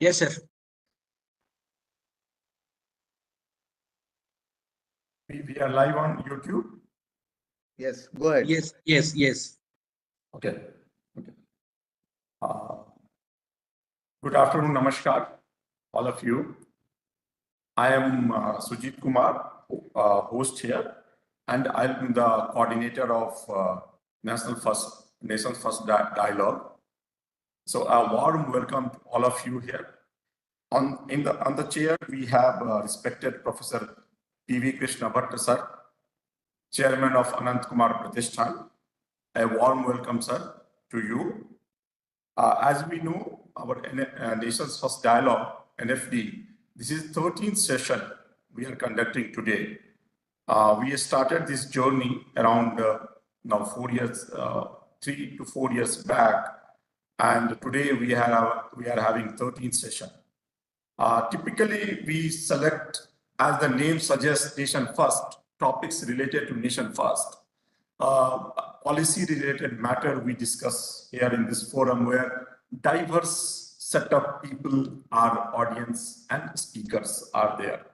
Yes, sir. We are live on YouTube. Yes, go ahead. Yes. Okay. Good afternoon, namaskar, all of you. I am Sujit Kumar, host here, and I'm the coordinator of Nation's First Dialogue. So a warm welcome to all of you here. On the chair, we have respected Professor P.V. Krishna Bhatt, sir, Chairman of Anant Kumar Pratishthan. A warm welcome, sir, to you. As we know, our Nation's First Dialogue, NFD, this is 13th session we are conducting today. We started this journey around now 4 years, 3 to 4 years back, and today we are having 13th session. Typically, we select, as the name suggests, Nation First, topics related to Nation First. Policy-related matter we discuss here in this forum, where diverse set of people, our audience and speakers are there.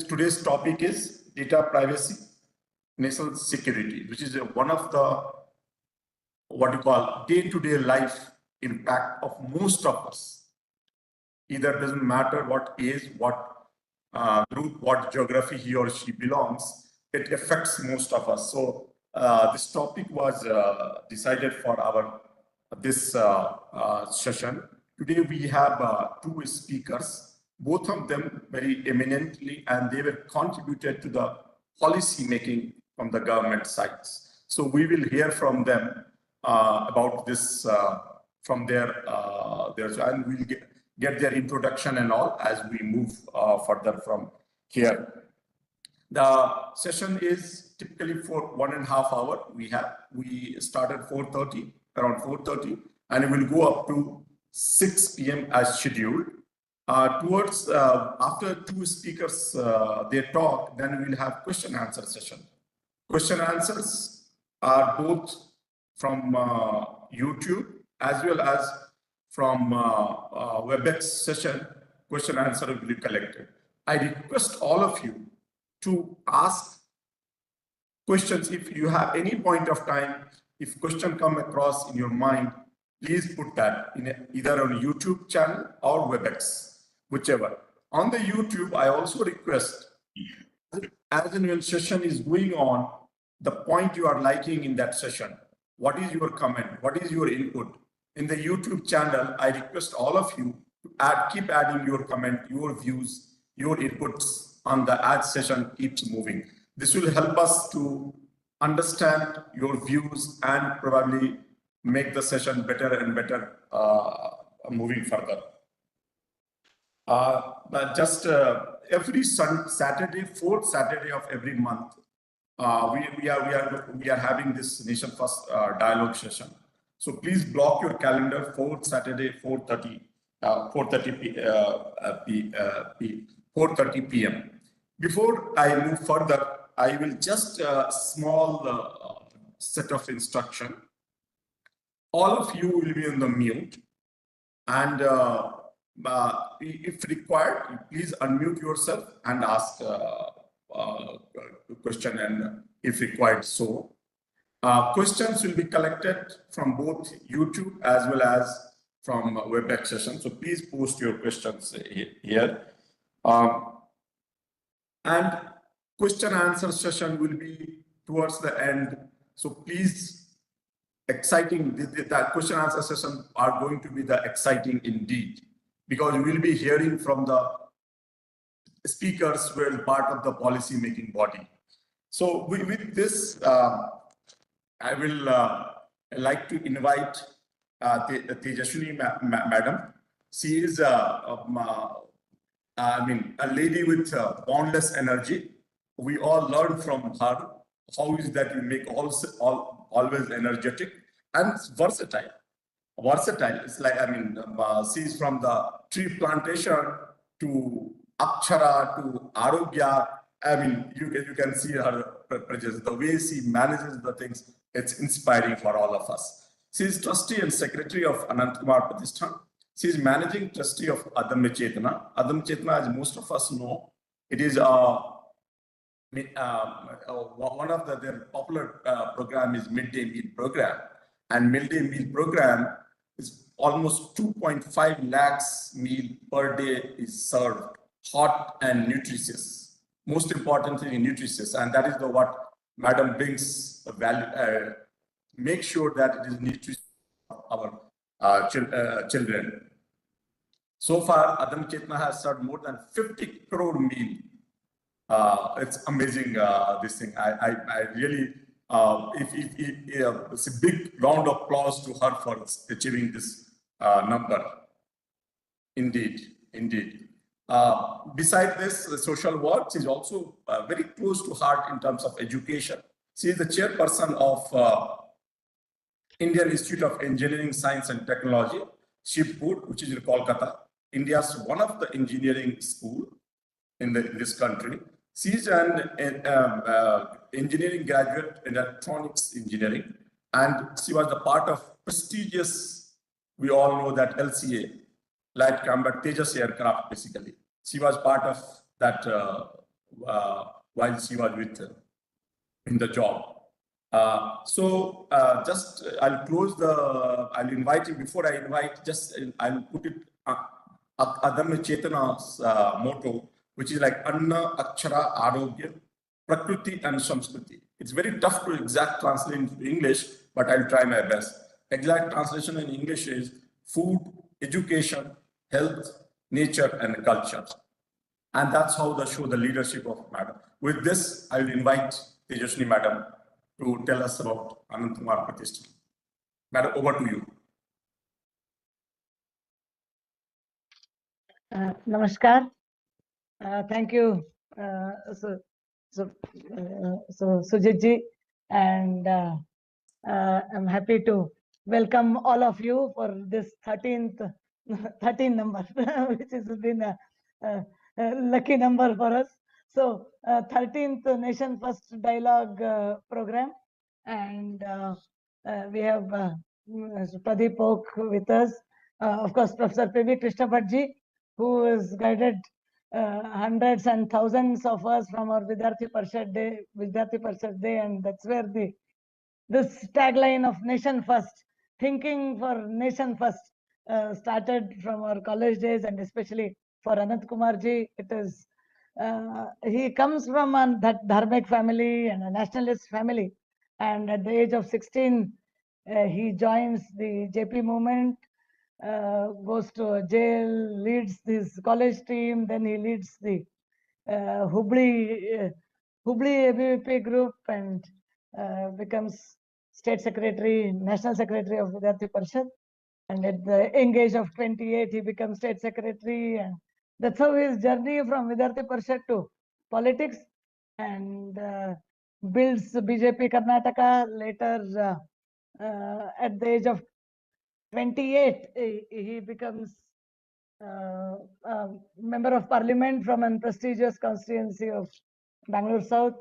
Today's topic is data privacy, national security, which is one of the what you call day-to-day life impact of most of us. Either doesn't matter what age, what group, what geography he or she belongs, it affects most of us. So this topic was decided for this session. Today we have two speakers, both of them very eminently, and they were contributed to the policy making from the government sides. So we will hear from them about this from their and we'll get their introduction and all as we move further from here. The session is typically for 1.5 hours. We start at 4:30, around 4:30, and it will go up to 6 p.m. as scheduled. Towards after two speakers they talk, then we'll have question answer session. Question answers are both from YouTube as well as from WebEx session. Question answer will be collected. I request all of you to ask questions if you have any point of time. If question come across in your mind, please put that in either on YouTube channel or WebEx, whichever. On the YouTube, I also request, as an session is going on, the point you are liking in that session, what is your comment, what is your input? In the YouTube channel, I request all of you to keep adding your comment, your views, your inputs on the ad session keeps moving. This will help us to understand your views and probably make the session better and better moving further. But just every Saturday, fourth Saturday of every month, we are having this Nation First dialogue session. So please block your calendar, fourth Saturday, 4:30 p.m. Before I move further, I will just small set of instruction. All of you will be on the mute, and if required, please unmute yourself and ask a question, and if required, so. Questions will be collected from both YouTube as well as from WebEx session. So please post your questions here. And question answer session will be towards the end. So please, exciting, that question answer session are going to be the exciting indeed, because we will be hearing from the speakers who are part of the policy making body. So with this, I will like to invite Tejaswini madam. She is a lady with boundless energy. We all learn from her how is that you make always energetic and versatile. It's like, she's from the tree plantation to Akshara to Arogya. You can see her presence, the way she manages the things. It's inspiring for all of us. She is trustee and secretary of Anant Kumar Pratishthan. She is managing trustee of Adamya Chetna. Adamya Chetna, as most of us know, it is one of their popular program is midday meal program, and midday meal program is almost 2.5 lakhs meal per day is served, hot and nutritious. Most importantly, nutritious, and that is the what Madam brings value. Make sure that it is nutritious for our children. So far, Adam Chetna has served more than 50 crore meal. It's amazing, this thing. I really, it's a big round of applause to her for achieving this number. Indeed, indeed. Beside this, the social work is also very close to heart in terms of education. She is the chairperson of Indian Institute of Engineering, Science and Technology, Shivpur, which is in Kolkata, India's one of the engineering school in this country. She is an engineering graduate in electronics engineering, and she was a part of prestigious, we all know that LCA, Light Combat Tejas aircraft, basically. She was part of that while she was with in the job. I'll close I'll invite you, before I invite, I'll put it, Adamya Chetana's motto, which is like Anna, Akshara, Arogya, Prakriti and Samskriti. It's very tough to exact translate into English, but I'll try my best. Exact translation in English is food, education, health, nature and culture. And that's how they show the leadership of Madam. With this, I will invite Tejaswini Madam to tell us about Anant Kumar Pratishthan. Madam, over to you. Namaskar. Thank you, Sujit ji, and I'm happy to welcome all of you for this 13 number, which has been a lucky number for us. So 13th Nation First Dialogue program, and we have Pradeep Oak with us, of course, Professor P.V. Krishna Bhatt, who has guided hundreds and thousands of us from our Vidyarthi Parishad Day, and that's where this tagline of Nation First, thinking for Nation First, started from our college days, and especially for Anant Kumar ji. It is he comes from that Dharmic family and a nationalist family, and at the age of 16, he joins the JP movement. Goes to jail, leads this college team, then he leads the Hubli ABVP group, and becomes state secretary, national secretary of Vidyarthi Parishad. And at the young age of 28, he becomes state secretary, and that's how his journey from Vidyarthi Parishad to politics, and builds BJP Karnataka. Later, at the age of 28, he becomes a member of parliament from a prestigious constituency of Bangalore South.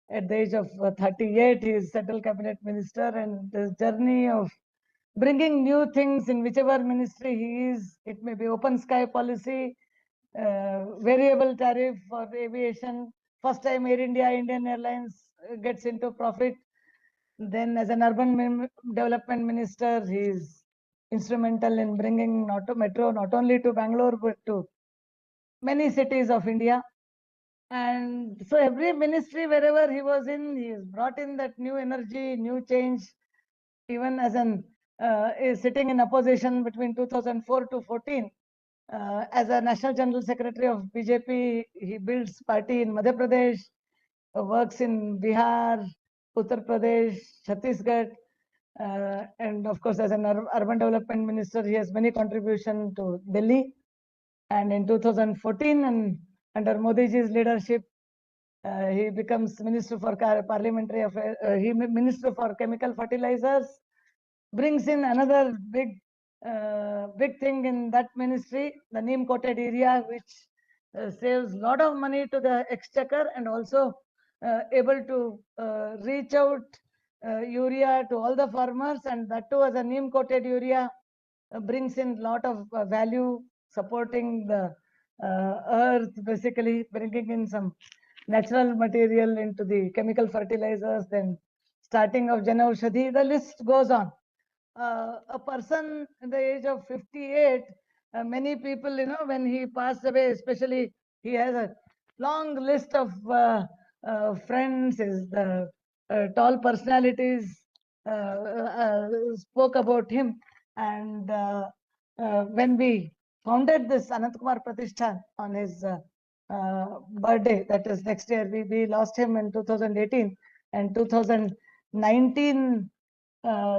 At the age of 38, he is central cabinet minister, and this journey of bringing new things in whichever ministry he is, it may be open sky policy, variable tariff for aviation. First time Air India, Indian Airlines gets into profit. Then as an urban development minister, he is instrumental in bringing metro not only to Bangalore but to many cities of India. And so every ministry wherever he was in, he has brought in that new energy, new change. Even as an is sitting in opposition between 2004 to 14, as a national general secretary of BJP, he builds party in Madhya Pradesh, works in Bihar, Uttar Pradesh, Chhattisgarh. And of course, as an urban development minister, he has many contributions to Delhi. And in 2014, and under Modi ji's leadership, he becomes Minister for Parliamentary Affairs, Minister for Chemical Fertilizers, brings in another big thing in that ministry, the neem coated area, which saves a lot of money to the exchequer, and also able to reach out urea to all the farmers, and that too as a neem coated urea, brings in lot of value, supporting the earth, basically bringing in some natural material into the chemical fertilizers, then starting of Janaushadhi, the list goes on. A person in the age of 58, many people, when he passed away, especially, he has a long list of friends, is the tall personalities spoke about him. And when we founded this Anant Kumar Pratishthan on his birthday, that is next year, we lost him in 2018, and 2019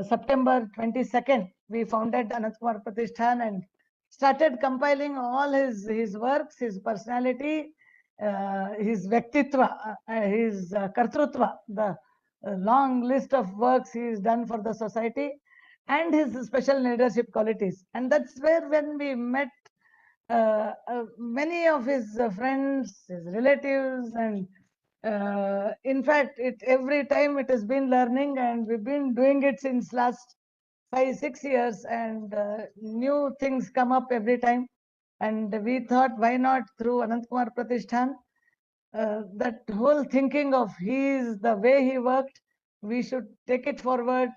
September 22nd, we founded Anant Kumar Pratishthan and started compiling all his works, his personality, his Vyaktitva, his Kartrutva, the long list of works he has done for the society, and his special leadership qualities. And that's where, when we met many of his friends, his relatives, and in fact, every time it has been learning, and we've been doing it since last 5-6 years, and new things come up every time. And we thought, why not through Anant Kumar Pratishthan, that whole thinking of the way he worked, we should take it forward,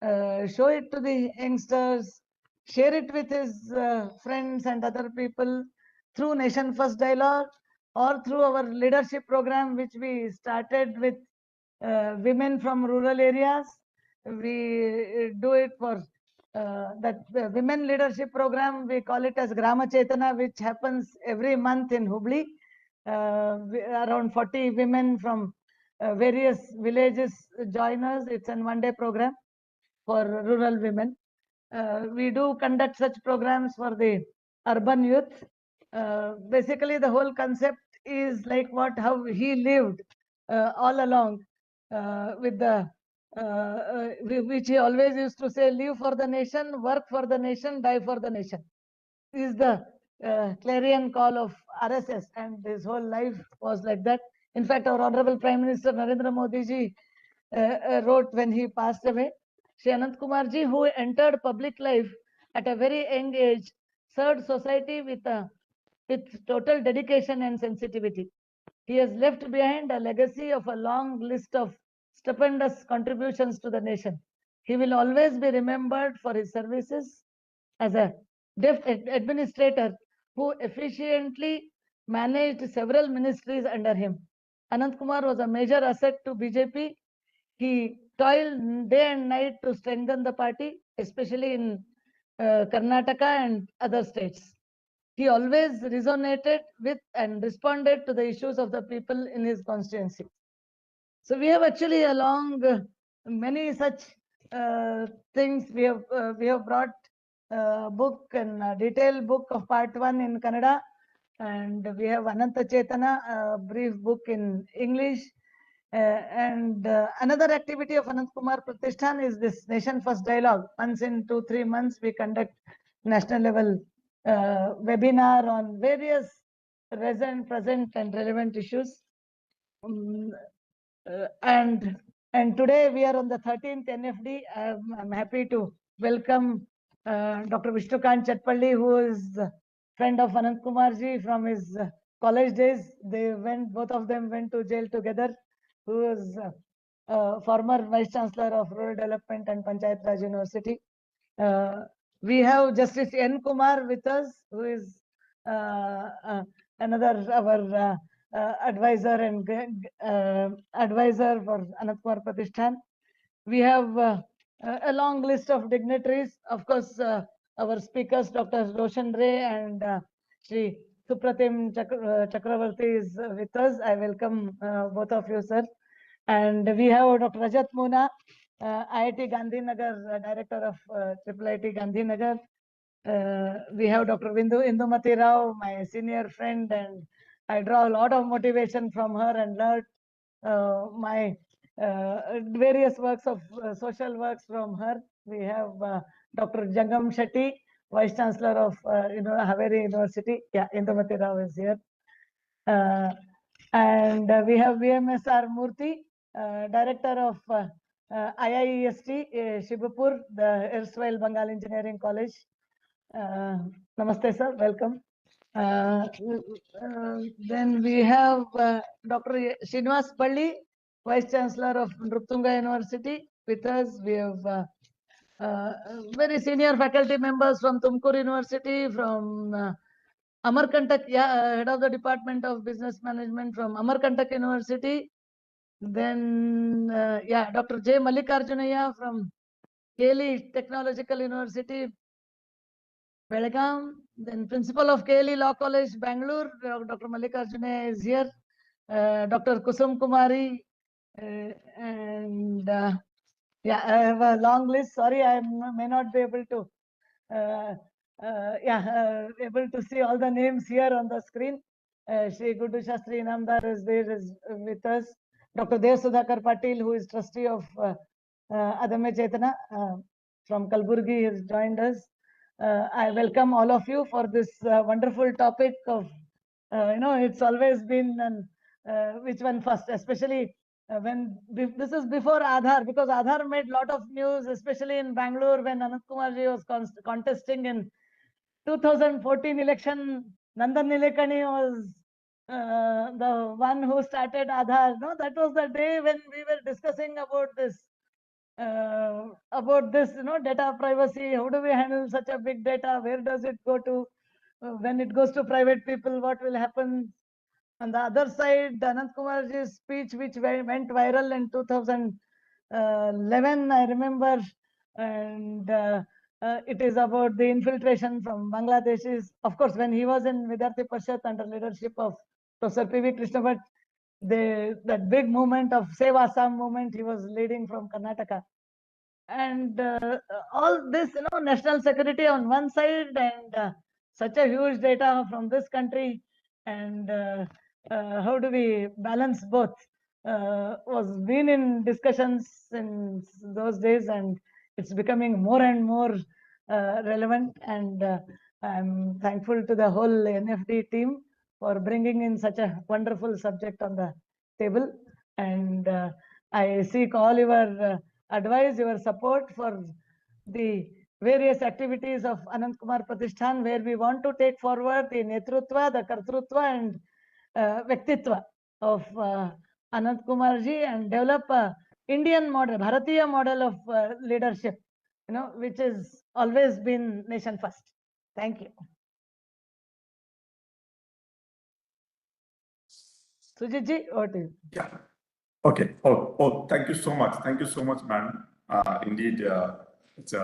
show it to the youngsters, share it with his friends and other people through Nation First Dialogue, or through our leadership program, which we started with women from rural areas. We do it for that women leadership program. We call it as Grama Chetana, which happens every month in Hubli. Around 40 women from various villages join us. It's an one-day program for rural women. We do conduct such programs for the urban youth. Basically, the whole concept is like how he lived all along with the which he always used to say: live for the nation, work for the nation, die for the nation. Is the clarion call of RSS, and his whole life was like that. In fact, our Honorable Prime Minister Narendra Modi ji wrote when he passed away, Shri Anant Kumar ji, who entered public life at a very young age, served society with total dedication and sensitivity. He has left behind a legacy of a long list of stupendous contributions to the nation. He will always be remembered for his services as a deft administrator who efficiently managed several ministries under him. Anant Kumar was a major asset to BJP. He toiled day and night to strengthen the party, especially in Karnataka and other states. He always resonated with and responded to the issues of the people in his constituency. So we have actually, along many such things, we have brought book and detailed book of part 1 in Kannada, and we have Ananta Chetana, a brief book in English. And another activity of Anant Kumar Pratishthan is this Nation First Dialogue. Once in 2-3 months, we conduct national level webinar on various present and relevant issues. And today we are on the 13th NFD. I'm happy to welcome Dr. Vishnukant Chatpalli, who is a friend of Anant Kumar ji from his college days. Both of them went to jail together. Who is former Vice Chancellor of Rural Development and Panchayat Raj University. We have Justice N. Kumar with us, who is another our advisor and advisor for Anant Kumar Pratishthan. We have a long list of dignitaries. Of course, our speakers, Dr. Roshan Ray and Shri Supratim Chakraborty is with us. I welcome both of you, sir. And we have Dr. Rajat Muna, IIT Gandhinagar, Director of IIT Gandhinagar. We have Dr. Indumati Rao, my senior friend, and I draw a lot of motivation from her and learned my various works of social works from her. We have Dr. Jangam Shetty, Vice Chancellor of Haveri University. Yeah, Indumati Rao is here. And we have VMSR Murthy, Director of IIEST, Shibapur, the erstwhile Bengal Engineering College. Namaste, sir. Welcome. Then we have Dr. Srinivas Palli, Vice Chancellor of Nruptunga University, with us. We have very senior faculty members from Tumkur University, from Amarkantak, Head of the Department of Business Management from Amarkantak University. Then, Dr. J. Mallikarjunaya from KLE Technological University, Belgaum. Then Principal of KLE Law College, Bangalore, Dr. Mallikarjunaya is here. Dr. Kusum Kumari, and I have a long list. Sorry, I may not be able to able to see all the names here on the screen. Shri Gudu Shastri Inamdar is there, is with us. Dr. Dev Sudhakar Patil, who is trustee of Adamya Chetana from Kalburgi, has joined us. I welcome all of you for this wonderful topic of, it's always been which one first, especially when this is before Aadhaar, because Aadhaar made a lot of news, especially in Bangalore when Anant Kumarji was contesting in 2014 election. Nandan Nilekani was the one who started Aadhaar. No, that was the day when we were discussing about this, data privacy. How do we handle such a big data? Where does it go to? When it goes to private people, what will happen? On the other side, Anant Kumarji's speech, which went viral in 2011, I remember, and it is about the infiltration from Bangladeshis. Of course, when he was in Vidyarthi Parishad under leadership of Professor P.V. Krishna Bhatt, that big movement of Save Assam movement, he was leading from Karnataka. And all this, national security on one side, and such a huge data from this country, and how do we balance both, was been in discussions in those days, and it's becoming more and more relevant. And I'm thankful to the whole NFD team for bringing in such a wonderful subject on the table. And I seek all your advice, your support for the various activities of Anant Kumar Pratishthan, where we want to take forward the Netrutva, the Kartrutva, and Vyaktitva of Anant Kumarji, and develop a Indian model, Bharatiya model of leadership, which has always been nation first. Thank you. Sujitji, over to you. Yeah. Okay. Thank you so much. Thank you so much, man. Indeed, it's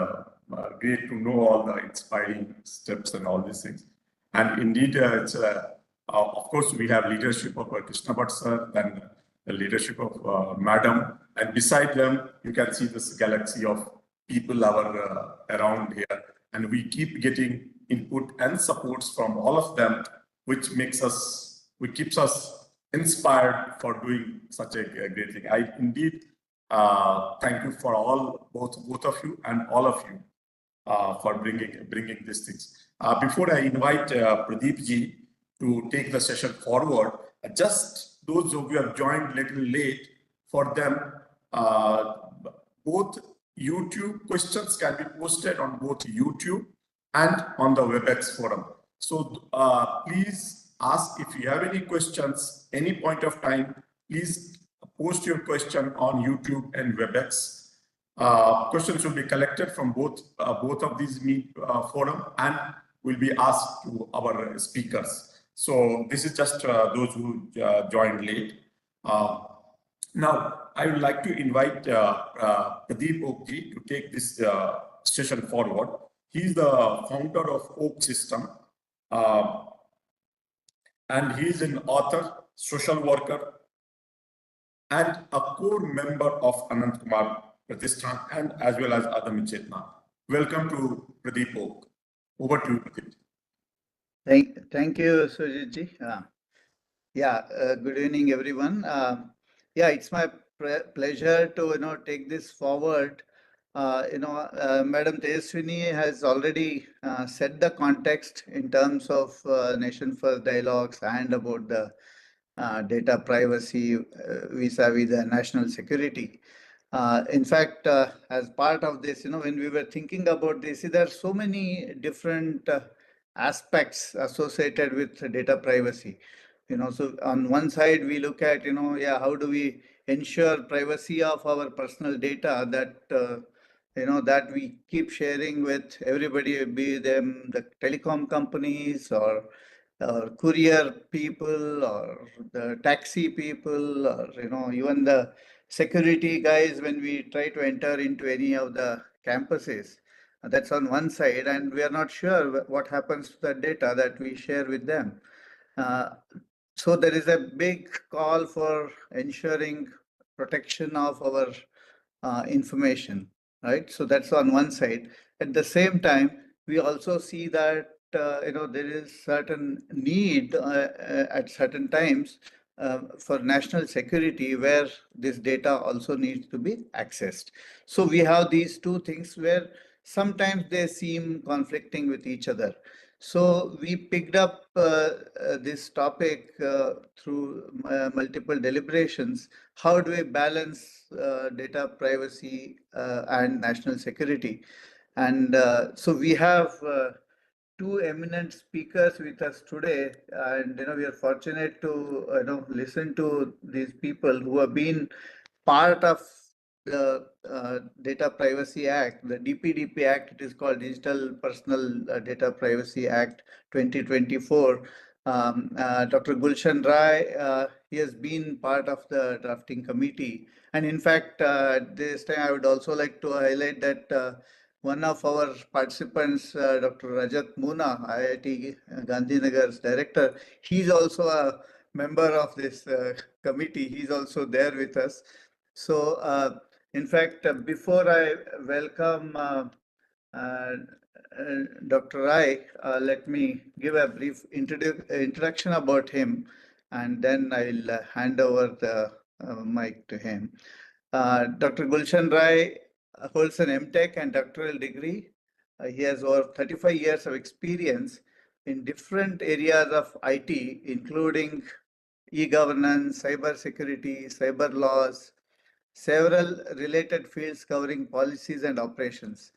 great to know all the inspiring steps and all these things. And indeed, it's of course, we have leadership of Krishna Bhatt sir, and the leadership of Madam, and beside them, you can see this galaxy of people around here, and we keep getting input and supports from all of them, which keeps us inspired for doing such a great thing. I indeed thank you for both of you and all of you for bringing these things. Before I invite Pradeep ji to take the session forward, just those who have joined a little late, for them, both YouTube questions can be posted on both YouTube and on the WebEx forum. So please ask if you have any questions, any point of time, please post your question on YouTube and WebEx. Questions will be collected from both of these forum and will be asked to our speakers. So this is just those who joined late. Now, I would like to invite Pradeep Okji to take this session forward. He's the founder of Oak System. And he is an author, social worker, and a core member of Anant Kumar Pratishthan, and as well as Adamya Chetana. Welcome to Pradeep Oak. Over to you, Pradeep. Thank you, Sujitji. Good evening, everyone. It's my pleasure to take this forward. Madam Tejaswini has already set the context in terms of Nation First dialogues and about the data privacy vis-a-vis the national security. In fact, as part of this, when we were thinking about this, there are so many different aspects associated with data privacy. So on one side, we look at, how do we ensure privacy of our personal data that, that we keep sharing with everybody, be them the telecom companies or courier people or the taxi people or, even the security guys when we try to enter into any of the campuses. That's on one side, and we are not sure what happens to the data that we share with them. So there is a big call for ensuring protection of our information, right? So that's on one side. At the same time, we also see that there is certain need at certain times for national security where this data also needs to be accessed. So we have these two things where sometimes they seem conflicting with each other. So we picked up this topic through multiple deliberations. How do we balance data privacy and national security? And so we have two eminent speakers with us today, and we are fortunate to listen to these people who have been part of the Data Privacy Act, the DPDP Act. It is called Digital Personal Data Privacy Act 2024. Dr. Gulshan Rai, he has been part of the drafting committee. And in fact, this time I would also like to highlight that one of our participants, Dr. Rajat Moona, IIT Gandhinagar's director, he's also a member of this committee. He's also there with us. So, in fact, before I welcome Dr. Rai, let me give a brief introduction about him, and then I'll hand over the mic to him. Dr. Gulshan Rai holds an MTech and doctoral degree. He has over 35 years of experience in different areas of IT, including e-governance, cyber security, cyber laws, several related fields covering policies and operations.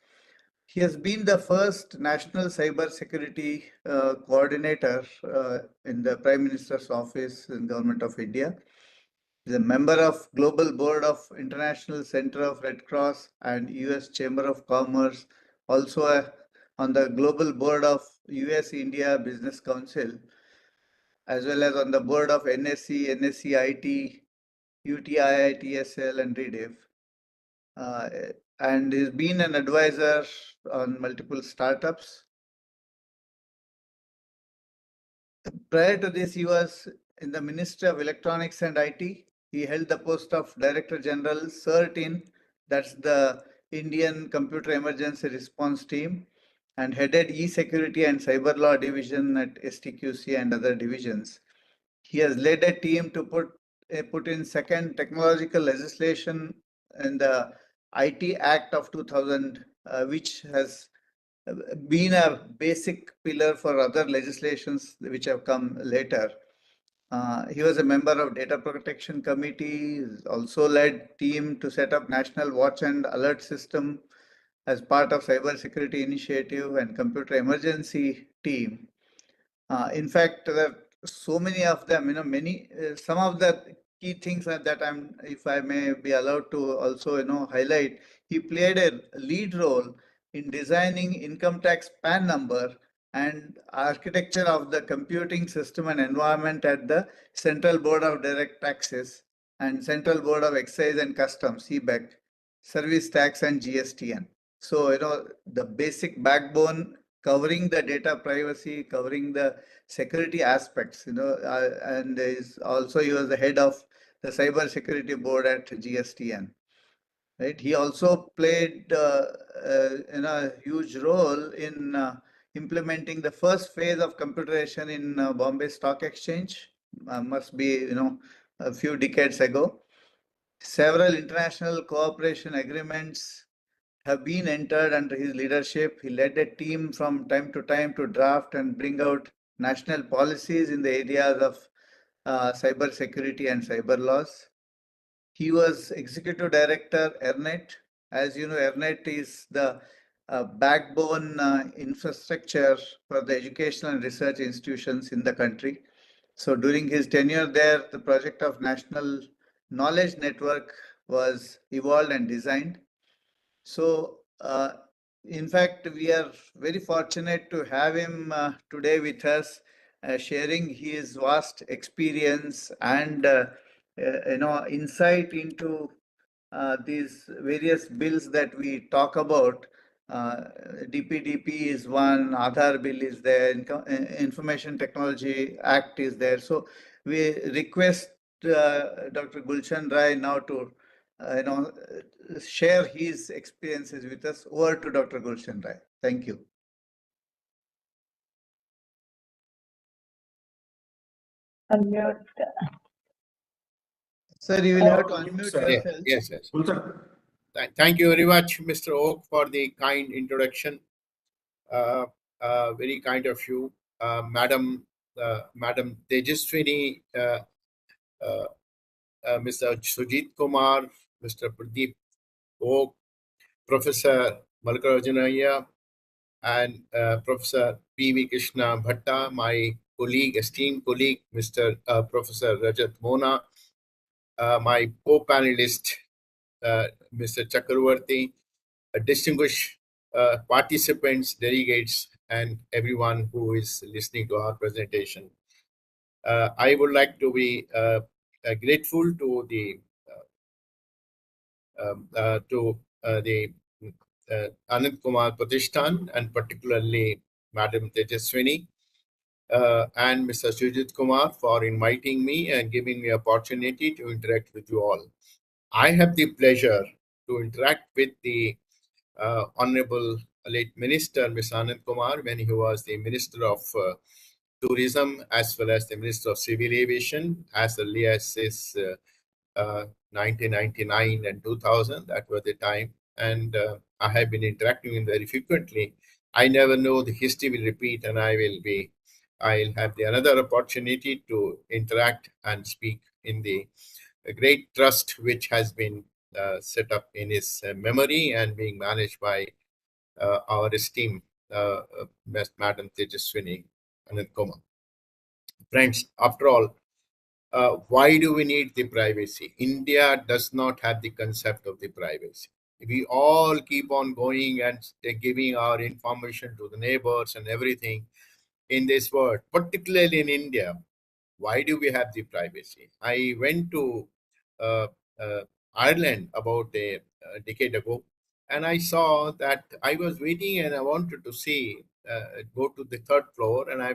He has been the first national cyber security coordinator in the Prime Minister's office in Government of India. He is a member of Global Board of International Center of Red Cross and US Chamber of Commerce, also on the Global Board of US-India Business Council, as well as on the board of NSC, NSCIT, UTIITSL, and REDIF. And he's been an advisor on multiple startups. Prior to this, he was in the Ministry of Electronics and IT. He held the post of Director General, CERT-IN, that's the Indian Computer Emergency Response Team, and headed E-Security and Cyber Law Division at STQC and other divisions. He has led a team to put in second technological legislation in the IT Act of 2000, which has been a basic pillar for other legislations which have come later. He was a member of Data Protection Committee, also led team to set up National Watch and Alert System as part of Cyber Security Initiative and Computer Emergency Team. In fact, there are so many of them, some of the key things that if I may be allowed to also, highlight, he played a lead role in designing income tax PAN number and architecture of the computing system and environment at the Central Board of Direct Taxes and Central Board of Excise and Customs, CBEC, Service Tax and GSTN. So, the basic backbone covering the data privacy, covering the security aspects, and is also he was the head of the Cyber Security Board at GSTN. Right? He also played a huge role in implementing the first phase of computerization in Bombay Stock Exchange. Must be a few decades ago. Several international cooperation agreements have been entered under his leadership. He led a team from time to time to draft and bring out national policies in the areas of cyber security and cyber laws. He was Executive Director, ERNET. As you know, ERNET is the backbone infrastructure for the educational and research institutions in the country. So during his tenure there, the project of National Knowledge Network was evolved and designed. So, in fact, we are very fortunate to have him today with us, sharing his vast experience and insight into these various bills that we talk about. DPDP is one, Aadhaar bill is there, Information Technology Act is there. So we request Dr. Gulshan Rai now to share his experiences with us. Over to Dr. Gulshan Rai. Thank you. Unmute. Sir, you will have to unmute Sir. yourself. Yes, yes. Gulshan. Thank you very much, Mr. Oak, for the kind introduction. Very kind of you, Madam Tejaswini, Mr. Sujit Kumar, Mr. Pradeep Oak, Professor Mallikarjunayya, and Professor P.V. Krishna Bhatta, my colleague, esteemed colleague, Mr. Professor Rajat Mona, my co-panelist, Mr. Chakraborty, distinguished participants, delegates, and everyone who is listening to our presentation. I would like to be grateful to the Anant Kumar Pratishthan, and particularly Madam Tejaswini and Mr. Sujit Kumar for inviting me and giving me opportunity to interact with you all. I have the pleasure to interact with the Honorable late Minister, Mr. Anant Kumar, when he was the Minister of Tourism as well as the Minister of Civil Aviation, as early as his 1999 and 2000. That was the time. And I have been interacting with him very frequently. I never know the history will repeat, and I'll have the another opportunity to interact and speak in the great trust which has been set up in his memory and being managed by our esteemed Madam Tejaswini Anant Kumar. Friends, after all, why do we need the privacy? India does not have the concept of the privacy. We all keep on going and giving our information to the neighbors and everything in this world, particularly in India. Why do we have the privacy? I went to uh, Ireland about a decade ago, and I saw that I was waiting and I wanted to see, go to the third floor, and I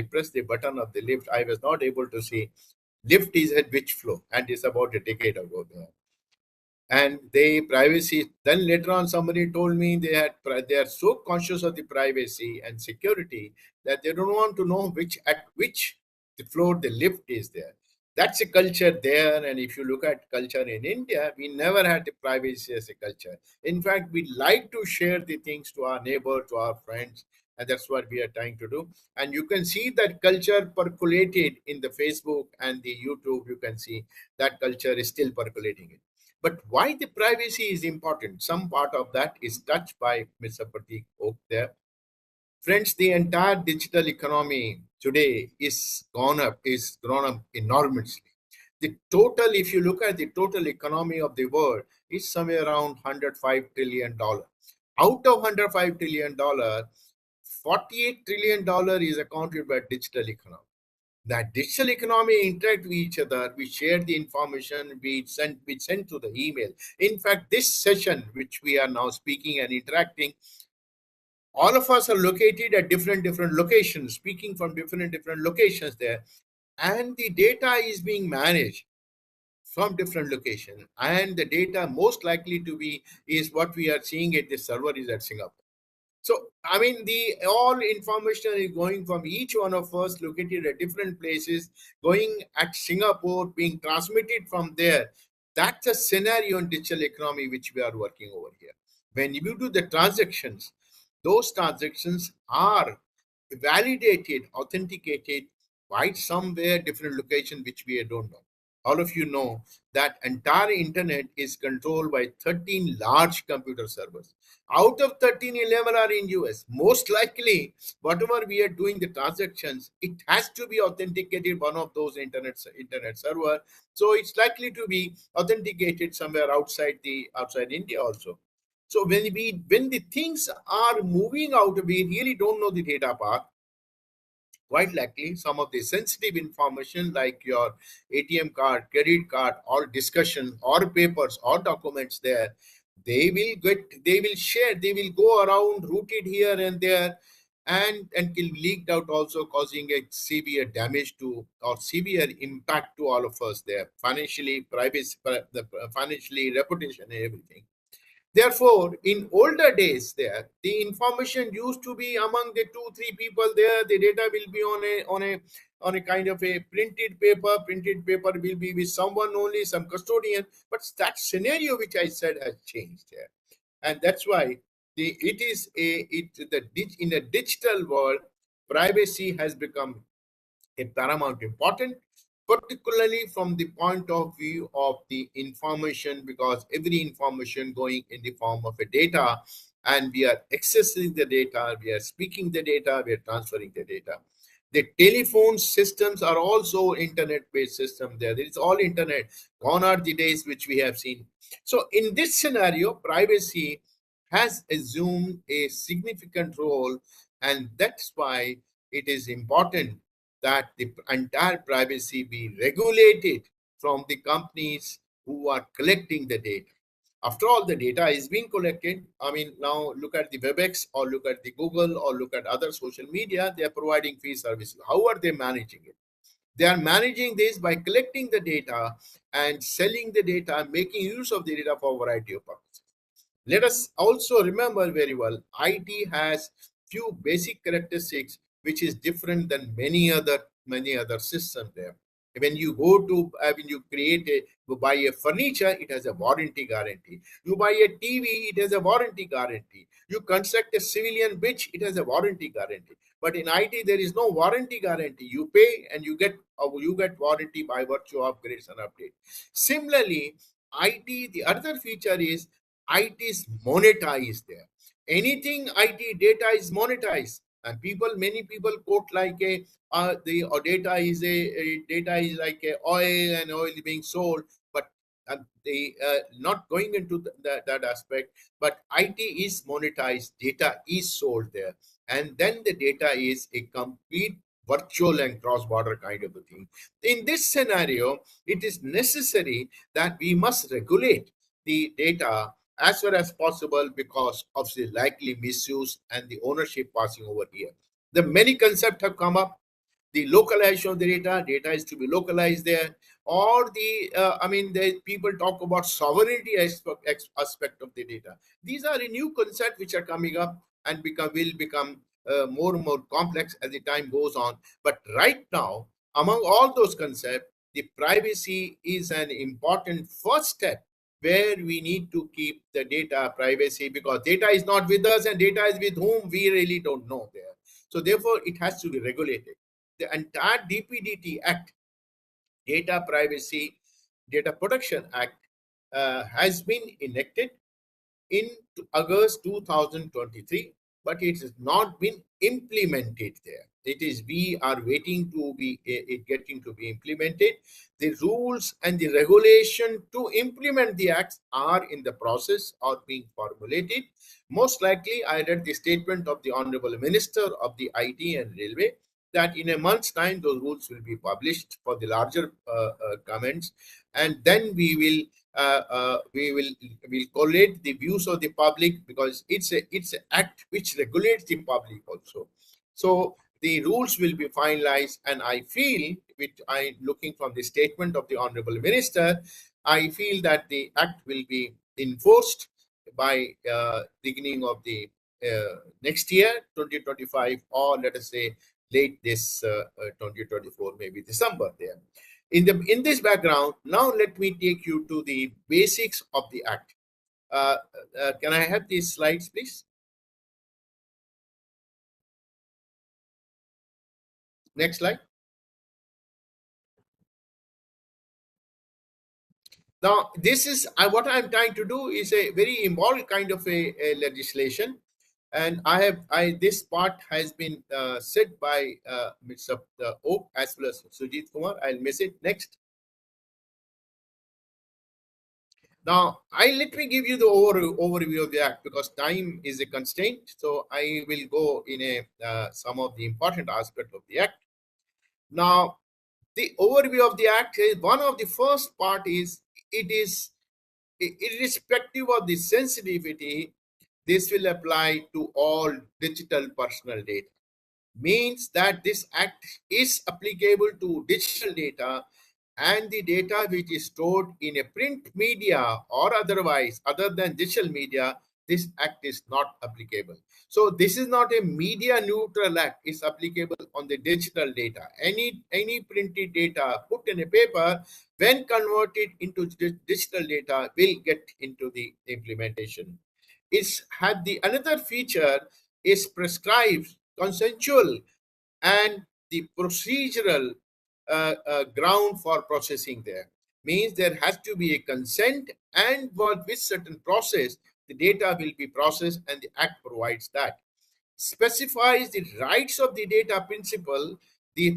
pressed the button of the lift. I was not able to see lift is at which floor, and it's about a decade ago there. And they privacy. Then later on, somebody told me they are so conscious of the privacy and security that they don't want to know at which the floor the lift is there. That's a culture there. And if you look at culture in India, we never had the privacy as a culture. In fact, we like to share the things to our neighbor, to our friends, and that's what we are trying to do. And you can see that culture percolated in the Facebook and the YouTube. You can see that culture is still percolating it. But why the privacy is important? Some part of that is touched by Mr. Pratik Oak there. Friends, the entire digital economy today is grown up enormously. The total, if you look at the total economy of the world, is somewhere around $105 trillion. Out of $105 trillion, $48 trillion is accounted by digital economy. That digital economy interact with each other. We share the information. We send to the email. In fact, this session, which we are now speaking and interacting, all of us are located at different locations, speaking from different locations there, and the data is being managed from different locations. And the data most likely to be is what we are seeing at the server is at Singapore. So, I mean, the all information is going from each one of us located at different places, going at Singapore, being transmitted from there. That's a scenario in digital economy which we are working over here. When you do the transactions, those transactions are validated, authenticated by somewhere different location which we don't know. all of you know that entire internet is controlled by 13 large computer servers. Out of 13, 11 are in US. Most likely, whatever we are doing the transactions, it has to be authenticated one of those internet server. So it's likely to be authenticated somewhere outside India also. So when the things are moving out, we really don't know the data part. Quite likely, some of the sensitive information like your ATM card, credit card, or discussion, or papers, or documents there, they will share, they will go around, routed here and there, and until leaked out, also causing a severe damage to or severe impact to all of us there, financially, privacy, financially, reputation, and everything. Therefore, in older days, the information used to be among the 2-3 people there. The data will be on a kind of a printed paper. Printed paper will be with someone only, some custodian. But that scenario which I said has changed there, and that's why in a digital world, privacy has become a paramount important, particularly from the point of view of the information, because every information going in the form of a data, and we are accessing the data, we are speaking the data, we are transferring the data. The telephone systems are also internet-based system there. It's all internet. Gone are the days which we have seen. So in this scenario, privacy has assumed a significant role, and that's why it is important that the entire privacy be regulated from the companies who are collecting the data. After all, the data is being collected. I mean, now look at the WebEx, or look at the Google, or look at other social media. They are providing free services. How are they managing it? They are managing this by collecting the data and selling the data, making use of the data for a variety of purposes. Let us also remember very well, IT has few basic characteristics which is different than many other systems there. When you go to when you buy a furniture, it has a warranty guarantee. You buy a TV, it has a warranty guarantee. You construct a civilian bridge, it has a warranty guarantee. But in IT, there is no warranty guarantee. You pay and you get warranty by virtue of upgrades and update. Similarly, IT, the other feature is IT is monetized there. Anything IT data is monetized, and many people quote like the data is data is like a oil, and oil being sold, but they not going into that aspect. But IT is monetized, data is sold there, and then the data is a complete virtual and cross-border kind of a thing. In this scenario, it is necessary that we must regulate the data as far as possible because of the likely misuse and the ownership passing over here. The many concepts have come up. The localization of the data is to be localized there, or the people talk about sovereignty aspect of the data. These are a new concept which are coming up and will become more and more complex as the time goes on. But right now, among all those concepts, the privacy is an important first step where we need to keep the data privacy, because data is not with us and data is with whom we really don't know there. So therefore, it has to be regulated. The entire DPDP Act, Data Privacy, Data Protection Act, has been enacted in August 2023, but it has not been implemented there. We are waiting to be it getting to be implemented. The rules and the regulation to implement the acts are in the process of being formulated. Most likely, I read the statement of the Honorable Minister of the IT and Railway that in a month's time those rules will be published for the larger comments, and then we will collate the views of the public, because it's an act which regulates the public also. So the rules will be finalized, and I feel, which I looking from the statement of the Honorable Minister, I feel that the act will be enforced by beginning of the next year 2025, or let us say late this 2024, maybe December there. In this background, now let me take you to the basics of the act. Can I have these slides, please? Next slide. Now, this is what I'm trying to do is a very involved kind of a legislation, and this part has been said by Mr. Oak as well as Sujit Kumar. I'll miss it next. Now, let me give you the overview of the act because time is a constraint. So I will go in some of the important aspects of the act. Now, the overview of the act is one of the first part is it is irrespective of the sensitivity. This will apply to all digital personal data. Means that this act is applicable to digital data and the data which is stored in a print media or otherwise other than digital media. This act is not applicable. So this is not a media neutral act. It's applicable on the digital data. Any printed data put in a paper, when converted into digital data, will get into the implementation. It's had the another feature is prescribes consensual and the procedural ground for processing there. Means there has to be a consent, and with certain process the data will be processed, and the act provides that. Specifies the rights of the data principle. The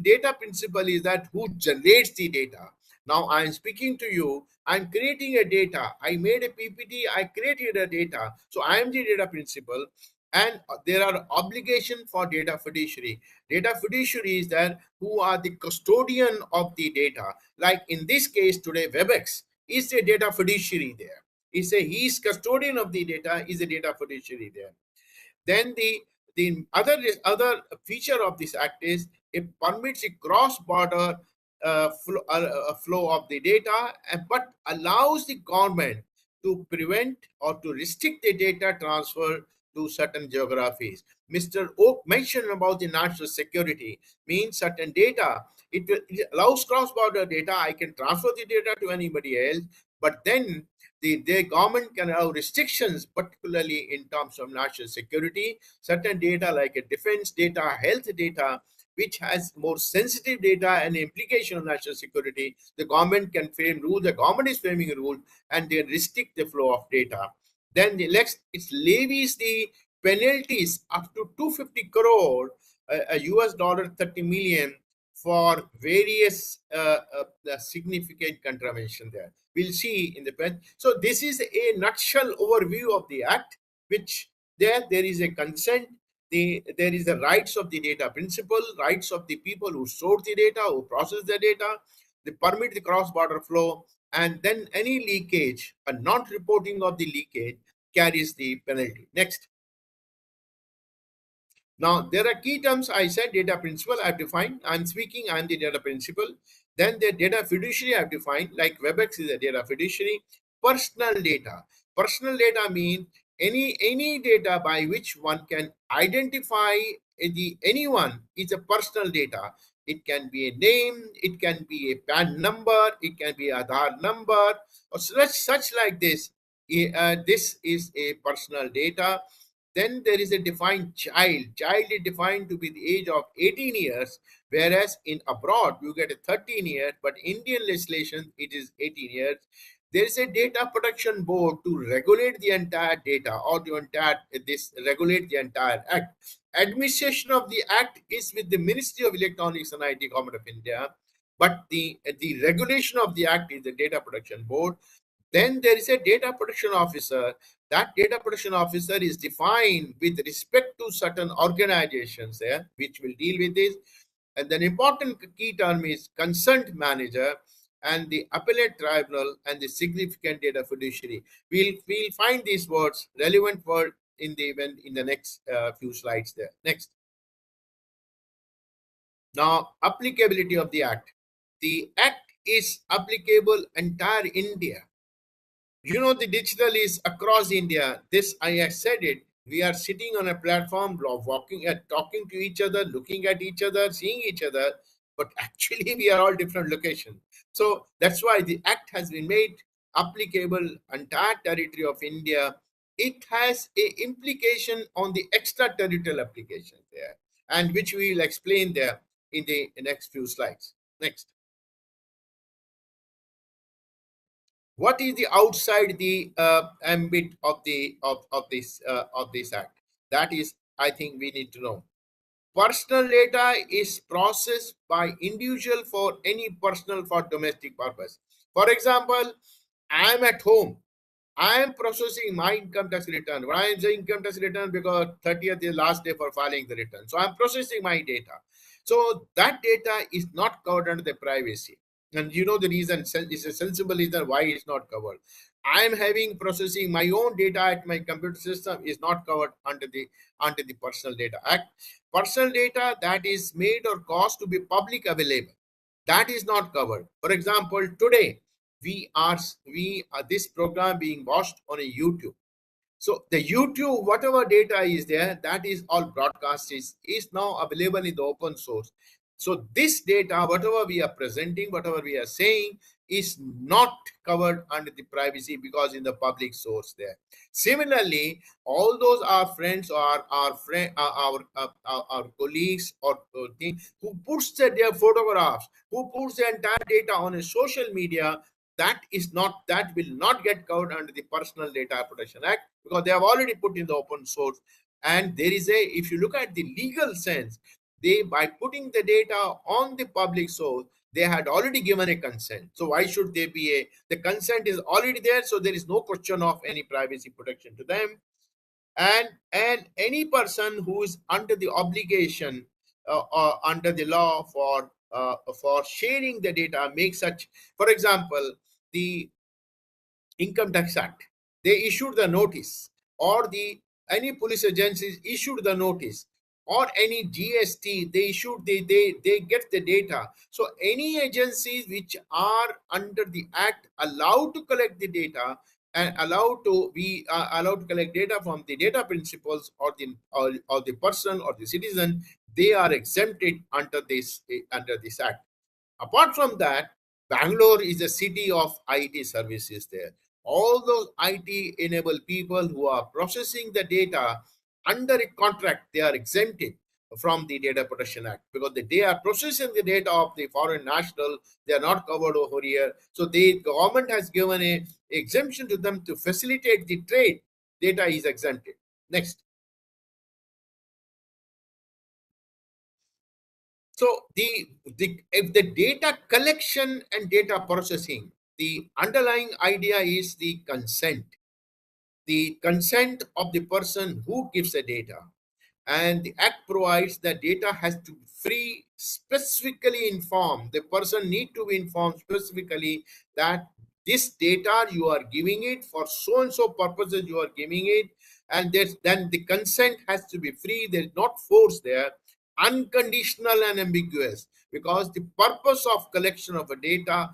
data principle is that who generates the data. Now I am speaking to you, I'm creating a data, I made a PPT, I created a data, so I am the data principal. And there are obligation for data fiduciary. Data fiduciary is that who are the custodian of the data. Like in this case today, WebEx is a data fiduciary there. He is custodian of the data, is a data fiduciary there. Then the other feature of this act is it permits a cross-border flow of the data, but allows the government to prevent or to restrict the data transfer to certain geographies. Mr. Oak mentioned about the national security. Means certain data, it allows cross-border data. I can transfer the data to anybody else, but then the government can have restrictions, particularly in terms of national security. Certain data like a defense data, health data, which has more sensitive data and implication of national security, the government can frame rules. The government is framing a rule, and they restrict the flow of data. Then the next, it levies the penalties up to 250 crore, a US dollar 30 million for various significant contravention there. We'll see in the pen. So this is a nutshell overview of the act, which there is a consent. There is the rights of the data principle, rights of the people who store the data, who process the data, they permit the cross-border flow, and then any leakage, a non-reporting of the leakage carries the penalty. Next. Now, there are key terms. I said data principle I've defined. I'm speaking, I'm the data principal. Then the data fiduciary I've defined, like WebEx is a data fiduciary. Personal data. Personal data means any data by which one can identify anyone is a personal data. It can be a name, it can be a PAN number, it can be Aadhaar number, or such like this. This is a personal data. Then there is a defined child. Child is defined to be the age of 18 years, whereas in abroad you get a 13 years, but Indian legislation it is 18 years. There is a data protection board to regulate the entire data or regulate the entire act. Administration of the act is with the Ministry of Electronics and IT, Government of India, but the regulation of the act is the data protection board. Then there is a data protection officer. That data protection officer is defined with respect to certain organizations there, which will deal with this. And then important key term is concerned manager and the appellate tribunal and the significant data fiduciary. We'll find these words, relevant word in the next few slides there. Next. Now, applicability of the act. The act is applicable entire India. You know, the digital is across India. This, I have said it. We are sitting on a platform, walking and talking to each other, looking at each other, seeing each other, but actually we are all different locations. So that's why the act has been made applicable entire territory of India. It has a implication on the extraterritorial application there, and which we will explain there in the next few slides. Next. what is the outside the ambit of this act? That is, I think we need to know. Personal data is processed by individual for any personal for domestic purpose. For example, I am at home. I am processing my income tax return. Why I am saying income tax return? Because 30th is the last day for filing the return. So I am processing my data. So that data is not covered under the privacy. And you know the reason is a sensible reason why it's not covered. I am having processing my own data at my computer system is not covered under the Personal Data Act. Personal data that is made or caused to be public available, that is not covered. For example, today we are this program being watched on a YouTube. So the YouTube, whatever data is there, that is all broadcast is now available in the open source. So this data, whatever we are presenting, whatever we are saying, is not covered under the privacy because in the public source there. Similarly, all those our friends or our colleagues or who puts their photographs, who puts their entire data on a social media, that will not get covered under the Personal Data Protection Act because they have already put in the open source. And there is if you look at the legal sense, they, by putting the data on the public source, they had already given a consent. So why should there be the consent is already there, so there is no question of any privacy protection to them. And any person who is under the obligation or under the law for sharing the data, make such, for example, the Income Tax Act, they issued the notice, or any police agencies issued the notice, or any GST, they issued they get the data. So any agencies which are under the act allowed to collect the data and allowed to collect data from the data principals or the person or the citizen, they are exempted under this act. Apart from that, Bangalore is a city of IT services there. All those IT enabled people who are processing the data under a contract, they are exempted from the Data Protection Act because they are processing the data of the foreign national. They are not covered over here. So the government has given a exemption to them to facilitate the trade. Data is exempted. Next. So if the data collection and data processing, the underlying idea is the consent of the person who gives the data. And the act provides that data has to be free, specifically informed. The person need to be informed specifically that this data you are giving it for so and so purposes you are giving it, and then the consent has to be free. There is not force there, unconditional and ambiguous, because the purpose of collection of a data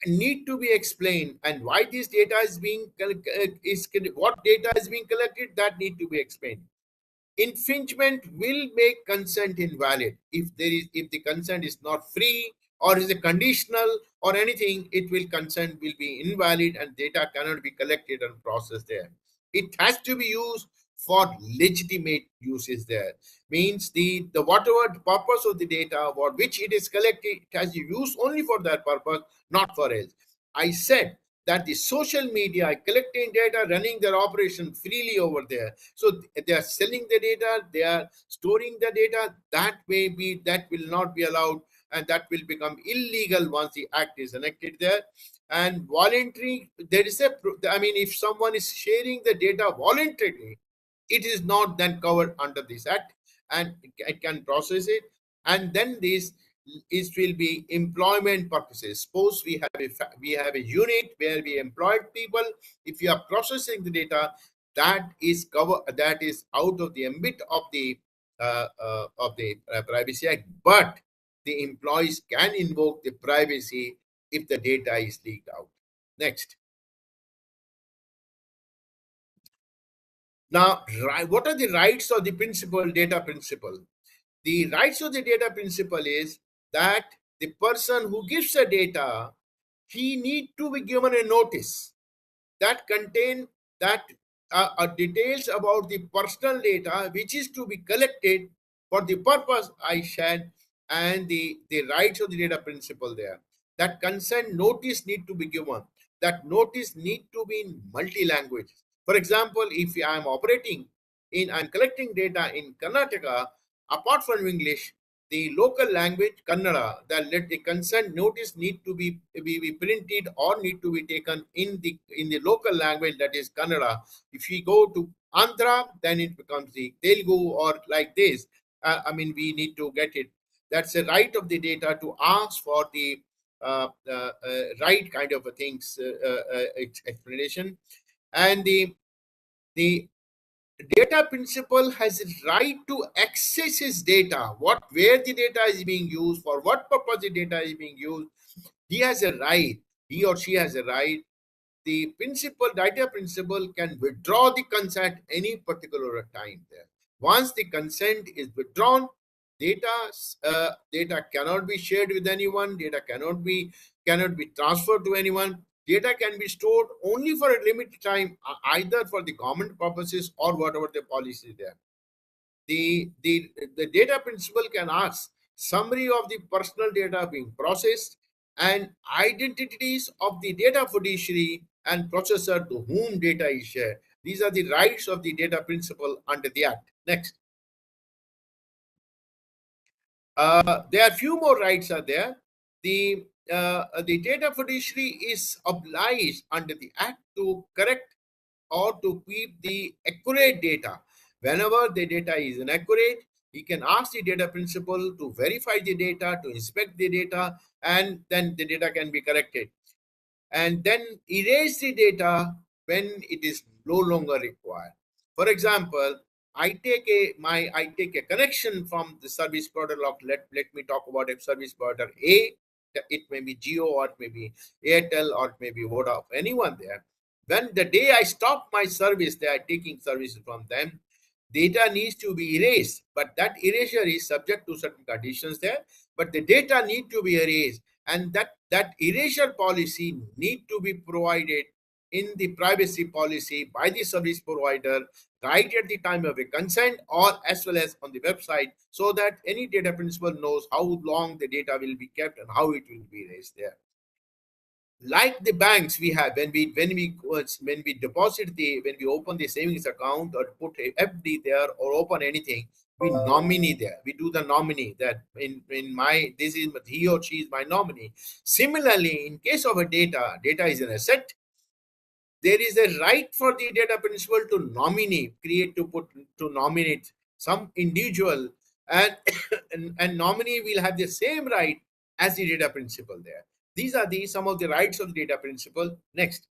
need to be explained, and why this data is being what data is being collected, that need to be explained. Infringement will make consent invalid if the consent is not free or is a conditional or anything. Consent will be invalid and data cannot be collected and processed there. It has to be used for legitimate uses there. Means the whatever purpose of the data for which it is collected, it has to be used only for that purpose, not for else. I said that the social media are collecting data, running their operation freely over there. So they are selling the data, they are storing the data. That will not be allowed, and that will become illegal once the act is enacted there. And voluntary, there is if someone is sharing the data voluntarily, it is not then covered under this act, and it can process it. And then it will be employment purposes. Suppose we have a unit where we employed people. If you are processing the data, that is out of the ambit of the Privacy Act, but the employees can invoke the privacy if the data is leaked out. Next. Now, what are the rights of the data principal? The rights of the data principal is that the person who gives the data, he need to be given a notice that contain details about the personal data which is to be collected for the purpose I shared, and the rights of the data principal there. That consent notice need to be given. that notice need to be in multi-language. For example, if I am I'm collecting data in Karnataka, apart from English, the local language Kannada, the consent notice need to be printed or need to be taken in the local language, that is Kannada. If we go to Andhra, then it becomes the Telugu or like this. We need to get it. That's a right of the data to ask for the right kind of a things explanation. And the data principal has a right to access his data, where the data is being used, for what purpose the data is being used. He has a right, he or she has a right. The data principal can withdraw the consent any particular time there. Once the consent is withdrawn, data cannot be shared with anyone, data cannot be transferred to anyone. Data can be stored only for a limited time, either for the government purposes or whatever the policy is there. The data principal can ask summary of the personal data being processed and identities of the data fiduciary and processor to whom data is shared. These are the rights of the data principal under the Act. Next. There are few more rights are there. The data fiduciary is obliged under the Act to correct or to keep the accurate data. Whenever the data is inaccurate, he can ask the data principal to verify the data, to inspect the data, and then the data can be corrected. And then erase the data when it is no longer required. For example, I take a connection from the service provider. Let me talk about a service provider A. It may be Jio, or it may be Airtel, or it may be Vodafone, anyone there. When the day I stop my service, they are taking services from them, data needs to be erased, but that erasure is subject to certain conditions there. But the data need to be erased, and that erasure policy need to be provided in the privacy policy by the service provider right at the time of a consent, or as well as on the website, so that any data principal knows how long the data will be kept and how it will be erased there. Like the banks, we have when we open the savings account or put a FD there or open anything, we nominee there. We do the nominee that he or she is my nominee. Similarly, in case of a data is an asset. There is a right for the data principal to nominate some individual, and and nominee will have the same right as the data principal there. These are some of the rights of the data principal. Next.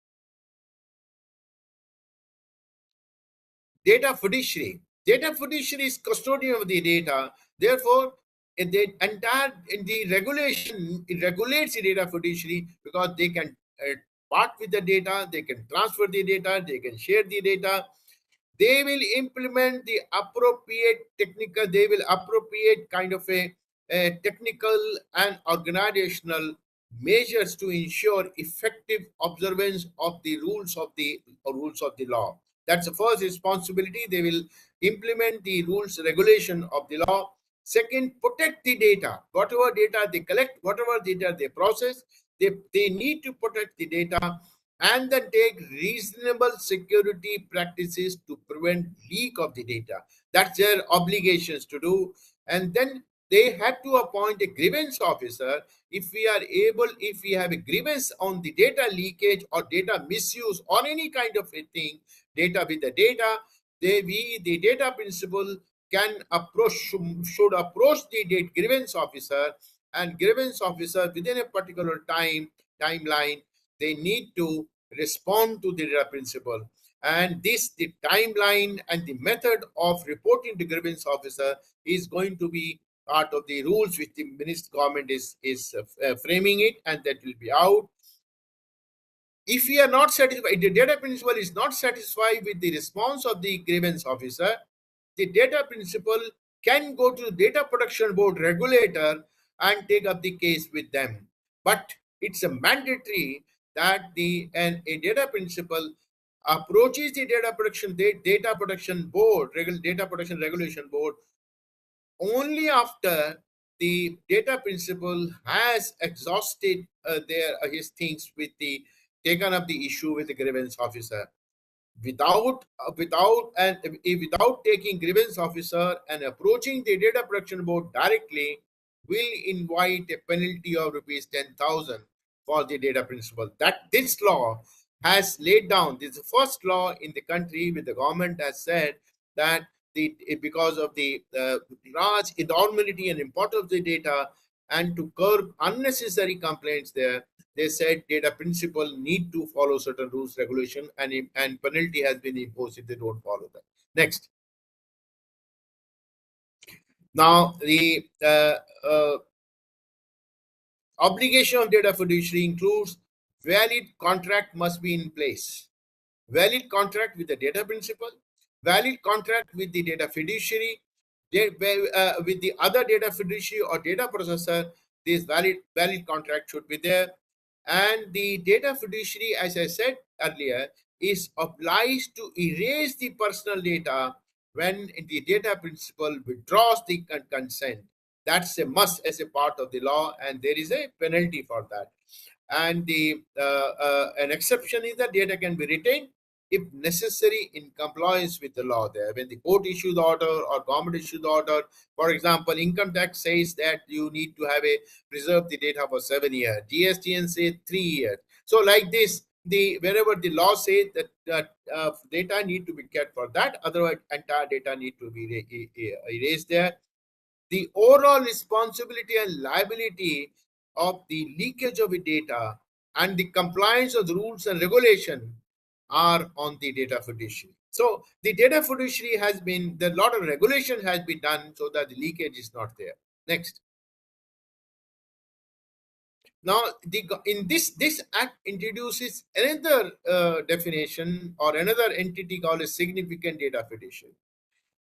Data fiduciary. Data fiduciary is custodian of the data. Therefore, the regulation, it regulates the data fiduciary, because they can part with the data, they can transfer the data, they can share the data. They will implement the appropriate kind of a technical and organizational measures to ensure effective observance of the rules of the law. That's the first responsibility. They will implement the rules, regulation of the law. Second, protect the data. Whatever data they collect, whatever data they process, they need to protect the data, and then take reasonable security practices to prevent leak of the data. That's their obligations to do. And then they have to appoint a grievance officer. If we have a grievance on the data leakage or data misuse or any kind of a thing, data with the data, the data principal should approach the grievance officer, and grievance officer within a particular timeline, they need to respond to the data principal. And the timeline and the method of reporting to grievance officer is going to be part of the rules which the government is framing it, and that will be out. If we are not satisfied, the data principal is not satisfied with the response of the grievance officer, the data principal can go to the data protection board regulator and take up the case with them. But it's a mandatory that a data principal approaches the data protection regulation board only after the data principal has exhausted his things with the taken up the issue with the grievance officer. Without taking grievance officer and approaching the data protection board directly will invite a penalty of rupees 10,000 for the data principal. That this law has laid down. This is the first law in the country where the government has said that because of the large enormity and importance of the data, and to curb unnecessary complaints there, they said data principal need to follow certain rules, regulation, and penalty has been imposed if they don't follow that. Next. Now, the obligation of data fiduciary includes valid contract must be in place. Valid contract with the data principal, valid contract with the data fiduciary, with the other data fiduciary or data processor. This valid contract should be there. And the data fiduciary, as I said earlier, is obliged to erase the personal data when the data principal withdraws the consent. That's a must as a part of the law, and there is a penalty for that. And the an exception is that data can be retained if necessary in compliance with the law there. When the court issues the order or government issues the order, for example, income tax says that you need to have preserve the data for 7 years. GSTN says 3 years. So like this, wherever the law says that data need to be kept for that, otherwise entire data need to be erased there. The overall responsibility and liability of the leakage of the data and the compliance of the rules and regulation are on the data fiduciary. So the data fiduciary has been, a lot of regulation has been done so that the leakage is not there. Next. Now, in this act introduces another definition or another entity called a significant data fiduciary.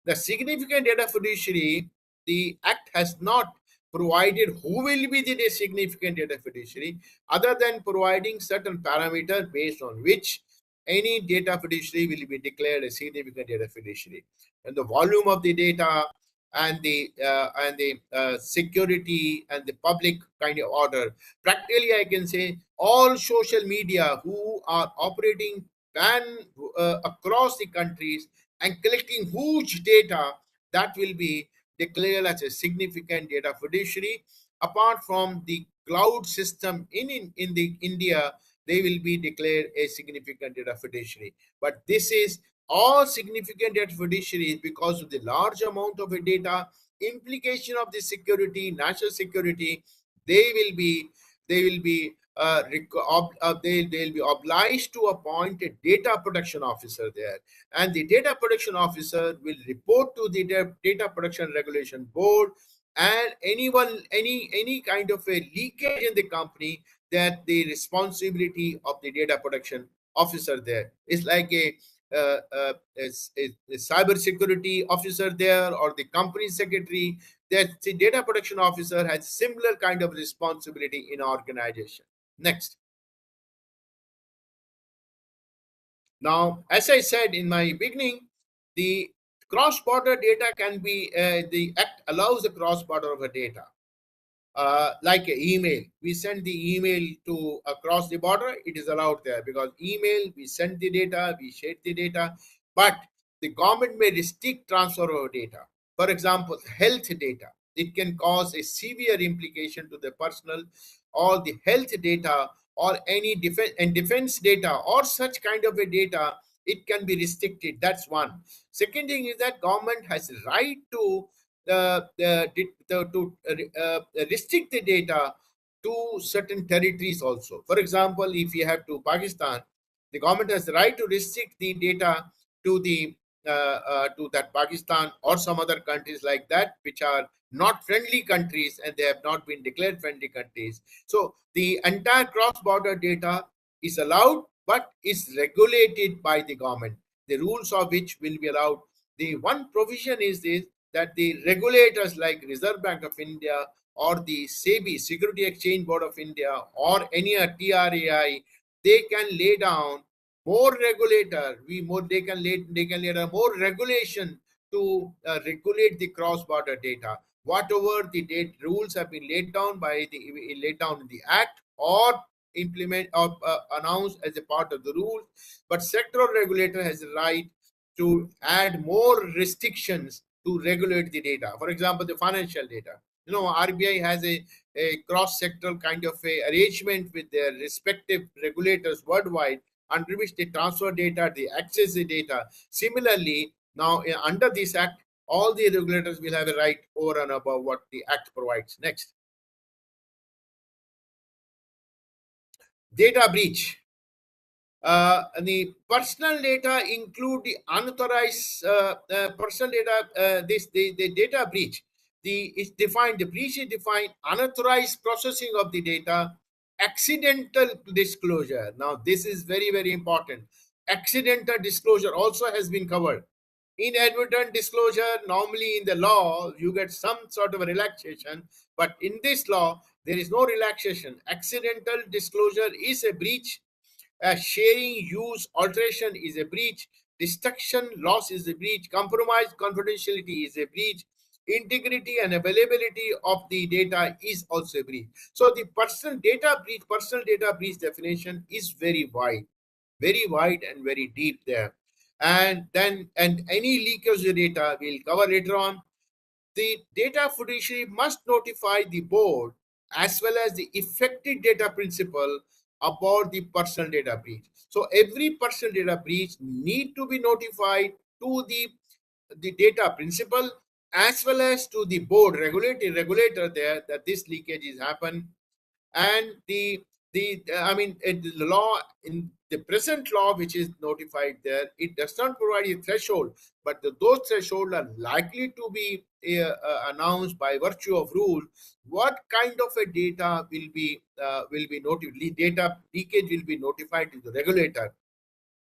The significant data fiduciary, the act has not provided who will be the significant data fiduciary, other than providing certain parameter based on which any data fiduciary will be declared a significant data fiduciary. And the volume of the data and the security and the public kind of order. Practically, I can say all social media who are operating across the countries and collecting huge data, that will be declared as a significant data fiduciary. Apart from the cloud system in the India, they will be declared a significant data fiduciary. But this is all significant data fiduciaries because of the large amount of data, implication of the security, national security. They will be they'll be obliged to appoint a data protection officer there, and the data protection officer will report to the data protection regulation board, and any kind of a leakage in the company, that the responsibility of the data protection officer there is like a cyber security officer there, or the company secretary. That the data protection officer has similar kind of responsibility in organization. Next. Now, as I said in my beginning, the cross-border data can be, the act allows the cross-border of a data. Like an email, we send the email to across the border, it is allowed there, because email, we send the data, we share the data, but the government may restrict transfer of data. For example, health data, it can cause a severe implication to the personal or the health data, or any defense data or such kind of a data, it can be restricted. That's one. Second thing is that government has a right to restrict the data to certain territories also. For example, if you have to Pakistan, the government has the right to restrict the data to the to that Pakistan or some other countries like that, which are not friendly countries and they have not been declared friendly countries. So the entire cross-border data is allowed, but is regulated by the government, the rules of which will be allowed. The one provision is this, that the regulators like Reserve Bank of India or the SEBI, Security Exchange Board of India, or any TRAI, they can lay down more regulator. They can lay down more regulation to regulate the cross-border data. Whatever the rules have been laid down in the Act or implement or announce as a part of the rules, but sectoral regulator has the right to add more restrictions to regulate the data. For example, the financial data. You know, RBI has a cross-sectoral kind of a arrangement with their respective regulators worldwide, under which they transfer data, they access the data. Similarly, now under this act, all the regulators will have a right over and above what the act provides. Next. Data breach. The personal data include the unauthorized personal data. The data breach. Is defined. The breach is defined unauthorized processing of the data, accidental disclosure. Now this is very, very important. Accidental disclosure also has been covered. Inadvertent disclosure, normally in the law you get some sort of a relaxation, but in this law there is no relaxation. Accidental disclosure is a breach. Sharing, use, alteration is a breach. Destruction, loss is a breach. Compromise, confidentiality is a breach. Integrity and availability of the data is also a breach. So the personal data breach definition is very wide and very deep there. And any leakage of data we'll cover later on. The data fiduciary must notify the board as well as the effective data principal about the personal data breach. So every personal data breach need to be notified to the data principal as well as to the board regulator there, that this leakage is happened. And the law, in the present law which is notified there, it does not provide a threshold, but those thresholds are likely to be announced by virtue of rule. What kind of a data will be notified? Data leakage will be notified to the regulator,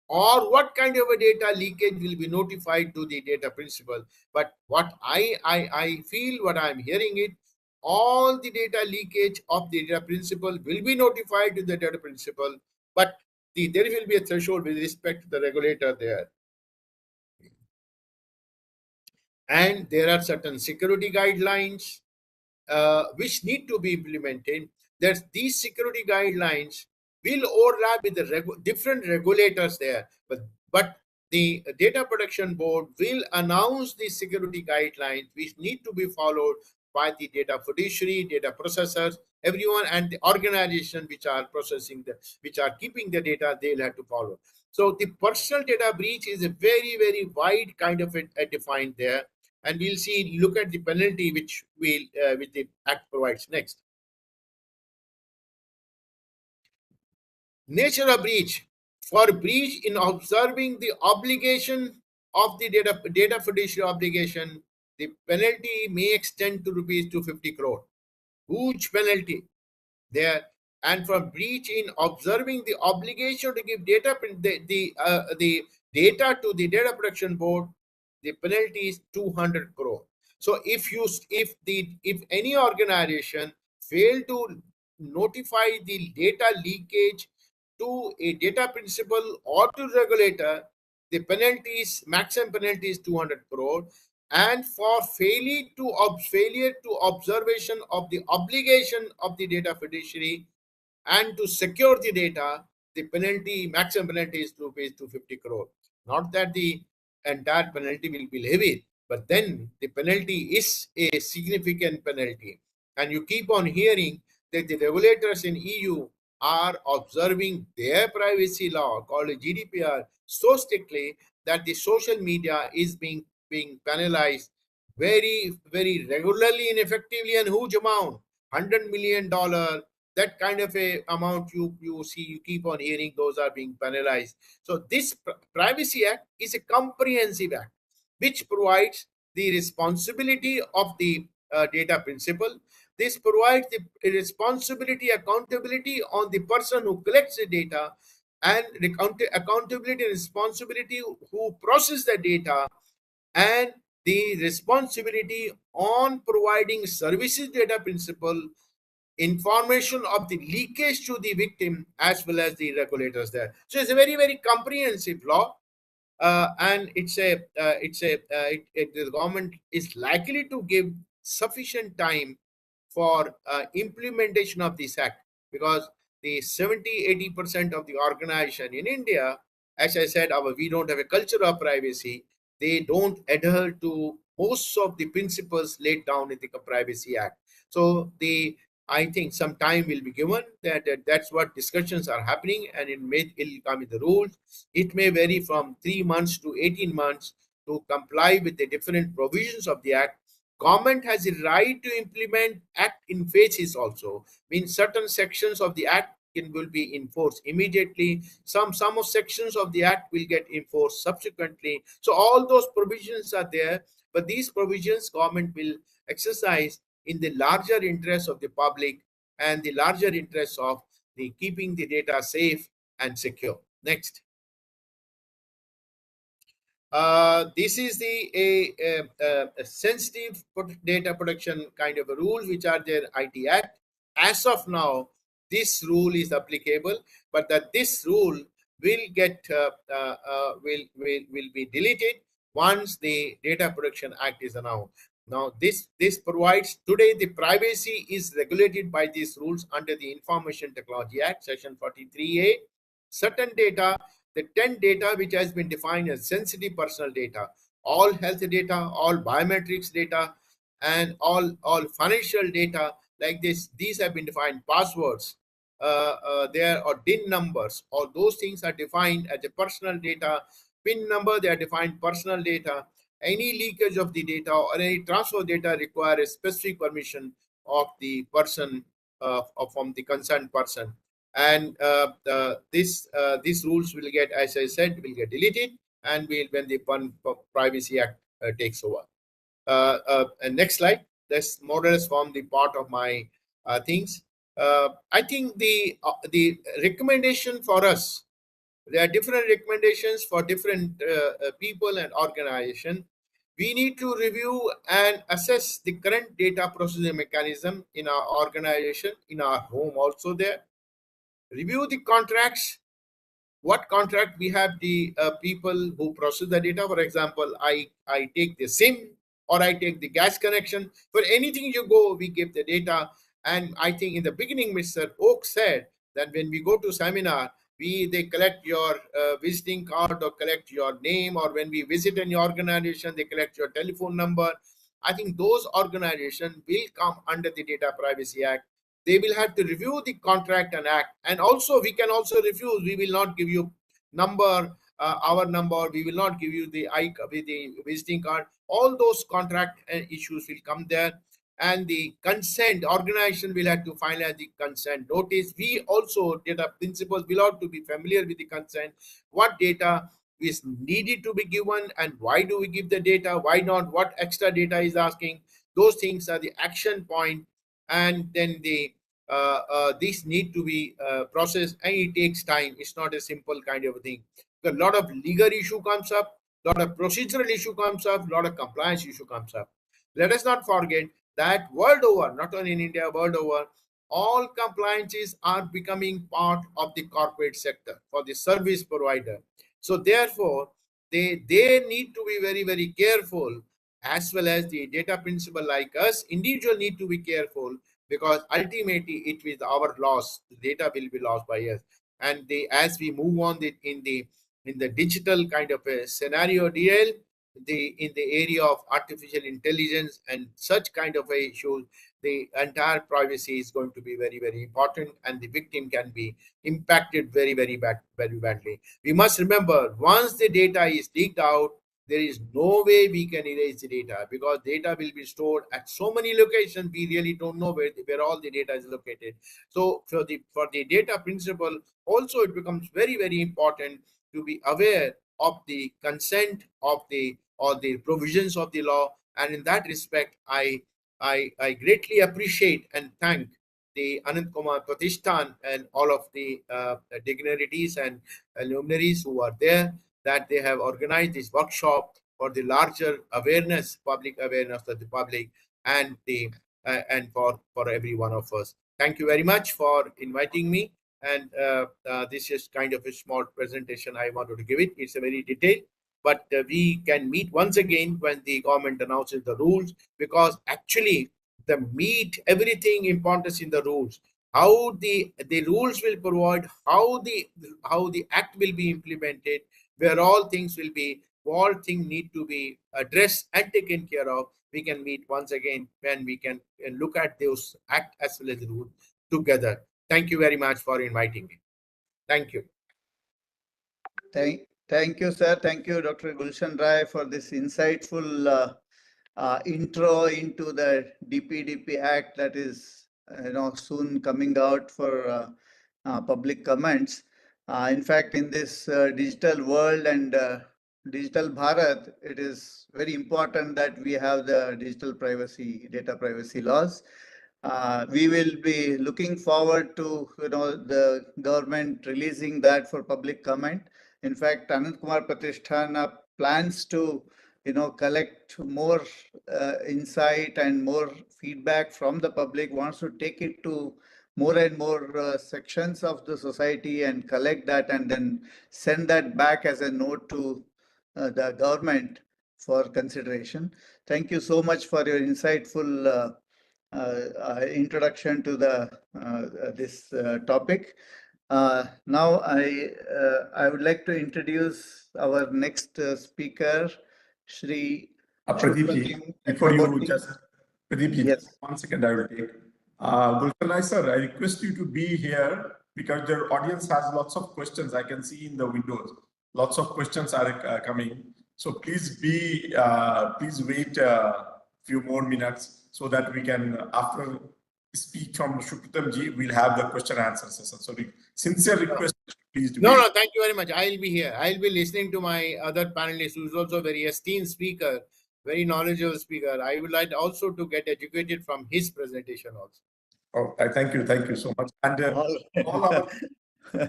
or what kind of a data leakage will be notified to the data principal. But what I feel, what I'm hearing it, all the data leakage of the data principal will be notified to the data principal, but there will be a threshold with respect to the regulator there. And there are certain security guidelines which need to be implemented. That these security guidelines will overlap with the different regulators there, but the data protection board will announce the security guidelines which need to be followed by the data fiduciary, data processors, everyone, and the organization which are processing which are keeping the data. They'll have to follow. So the personal data breach is a very, very wide kind of a defined there. And we'll see, look at the penalty which the act provides. Next. Nature of breach. For breach in observing the obligation of the data fiduciary obligation, the penalty may extend to rupees 250 crore. Huge penalty there. And for breach in observing the obligation to give data the data to the data protection board, the penalty is 200 crore. So if any organization fail to notify the data leakage to a data principal or to regulator, the maximum penalty is 200 crore. And for failure to observation of the obligation of the data fiduciary and to secure the data, the maximum penalty is rupees 250 crore. Not that the entire penalty will be levied, but then the penalty is a significant penalty. And you keep on hearing that the regulators in EU are observing their privacy law called GDPR so strictly that the social media is being penalized very, very regularly and effectively, and huge amount, $100 million. That kind of a amount you see, you keep on hearing, those are being penalized. So this Privacy Act is a comprehensive act which provides the responsibility of the data principal. This provides the responsibility, accountability on the person who collects the data, and accountability and responsibility who process the data, and the responsibility on providing services data principal, information of the leakage to the victim as well as the regulators there. So it's a very, very comprehensive law, and the government is likely to give sufficient time for implementation of this act, because the 70–80% of the organization in India, as I said, we don't have a culture of privacy. They don't adhere to most of the principles laid down in the Privacy Act. So I think some time will be given. That's what discussions are happening, and it'll come in the rules. It may vary from 3 months to 18 months to comply with the different provisions of the Act. Government has a right to implement Act in phases also. Means certain sections of the Act will be enforced immediately. Some of sections of the Act will get enforced subsequently. So all those provisions are there, but these provisions government will exercise in the larger interest of the public and the larger interest of the keeping the data safe and secure. Next. This is a sensitive data protection kind of a rule, which are their IT Act. As of now, this rule is applicable, but that this rule will get will be deleted once the Data Protection Act is announced. Now, this provides today the privacy is regulated by these rules under the Information Technology Act, Section 43A. Certain data, the 10 data which has been defined as sensitive personal data, all health data, all biometrics data, and all financial data like this, these have been defined. Passwords, there are DIN numbers, all those things are defined as a personal data. PIN number, they are defined personal data. Any leakage of the data or any transfer of data require a specific permission of the person, from the concerned person. And these rules will get, as I said, will get deleted, and when the Privacy Act takes over. And next slide. That's more or less form the part of my things. I think the recommendation for us, there are different recommendations for different people and organization. We need to review and assess the current data processing mechanism in our organization, in our home also there. Review the contracts. What contract we have the people who process the data. For example, I take the SIM or I take the gas connection. For anything you go, we give the data. And I think in the beginning, Mr. Oak said that when we go to seminar, they collect your visiting card or collect your name, or when we visit any organization, they collect your telephone number. I think those organizations will come under the Data Privacy Act. They will have to review the contract and act, and also we can also refuse. We will not give you number, our number. We will not give you the visiting card. All those contract issues will come there, and the consent, organization will have to finalize the consent notice. We also, data principals, will have to be familiar with the consent. What data is needed to be given, and why do we give the data? Why not? What extra data is asking? Those things are the action point, and then these need to be processed, and it takes time. It's not a simple kind of a thing. A lot of legal issue comes up, a lot of procedural issue comes up, a lot of compliance issue comes up. Let us not forget that world over, not only in India, world over, all compliances are becoming part of the corporate sector for the service provider. So therefore, they need to be very, very careful, as well as the data principal like us, individual need to be careful, because ultimately it is our loss. The data will be lost by us. And as we move on in the digital kind of a scenario, DL, in the area of artificial intelligence and such kind of a issue, the entire privacy is going to be very, very important, and the victim can be impacted very, very badly. We must remember, once the data is leaked out, there is no way we can erase the data, because data will be stored at so many locations. We really don't know where all the data is located. So for the data principle, also it becomes very, very important to be aware of the consent of the provisions of the law. And in that respect, I greatly appreciate and thank the Anant Kumar Pratishthan and all of the dignitaries and luminaries who are there, that they have organized this workshop for the larger awareness, public awareness of the public, and and for every one of us. Thank you very much for inviting me. And this is kind of a small presentation I wanted to give it. It's a very detailed, but we can meet once again when the government announces the rules, because actually the meat, everything importance in the rules. how the rules will provide, how the act will be implemented, where all things will be, all things need to be addressed and taken care of. We can meet once again when we can look at those act as well as the rule together. Thank you very much for inviting me. Thank you. Thank you, sir. Thank you, Dr. Gulshan Rai, for this insightful intro into the DPDP Act that is, soon coming out for public comments. In fact, in this digital world and digital Bharat, it is very important that we have the digital privacy, data privacy laws. We will be looking forward to the government releasing that for public comment. In fact, Anant Kumar Pratishthan plans to collect more insight and more feedback from the public, wants to take it to more and more sections of the society and collect that and then send that back as a note to the government for consideration. Thank you so much for your insightful introduction to the this topic. Now I would like to introduce our next speaker, Shri Pradeep, before you just, Pradeep, yes. 1 second I will take. Gulshan sir, I request you to be here because the audience has lots of questions. I can see in the windows. Lots of questions are coming. So please please wait a few more minutes so that we can, after speak from Supratim ji, we'll have the question and answer session. So sincere request, please do. No, thank you very much. I'll be here. I'll be listening to my other panelist, who's also a very esteemed speaker, very knowledgeable speaker. I would like also to get educated from his presentation also. Oh, thank you so much. And all our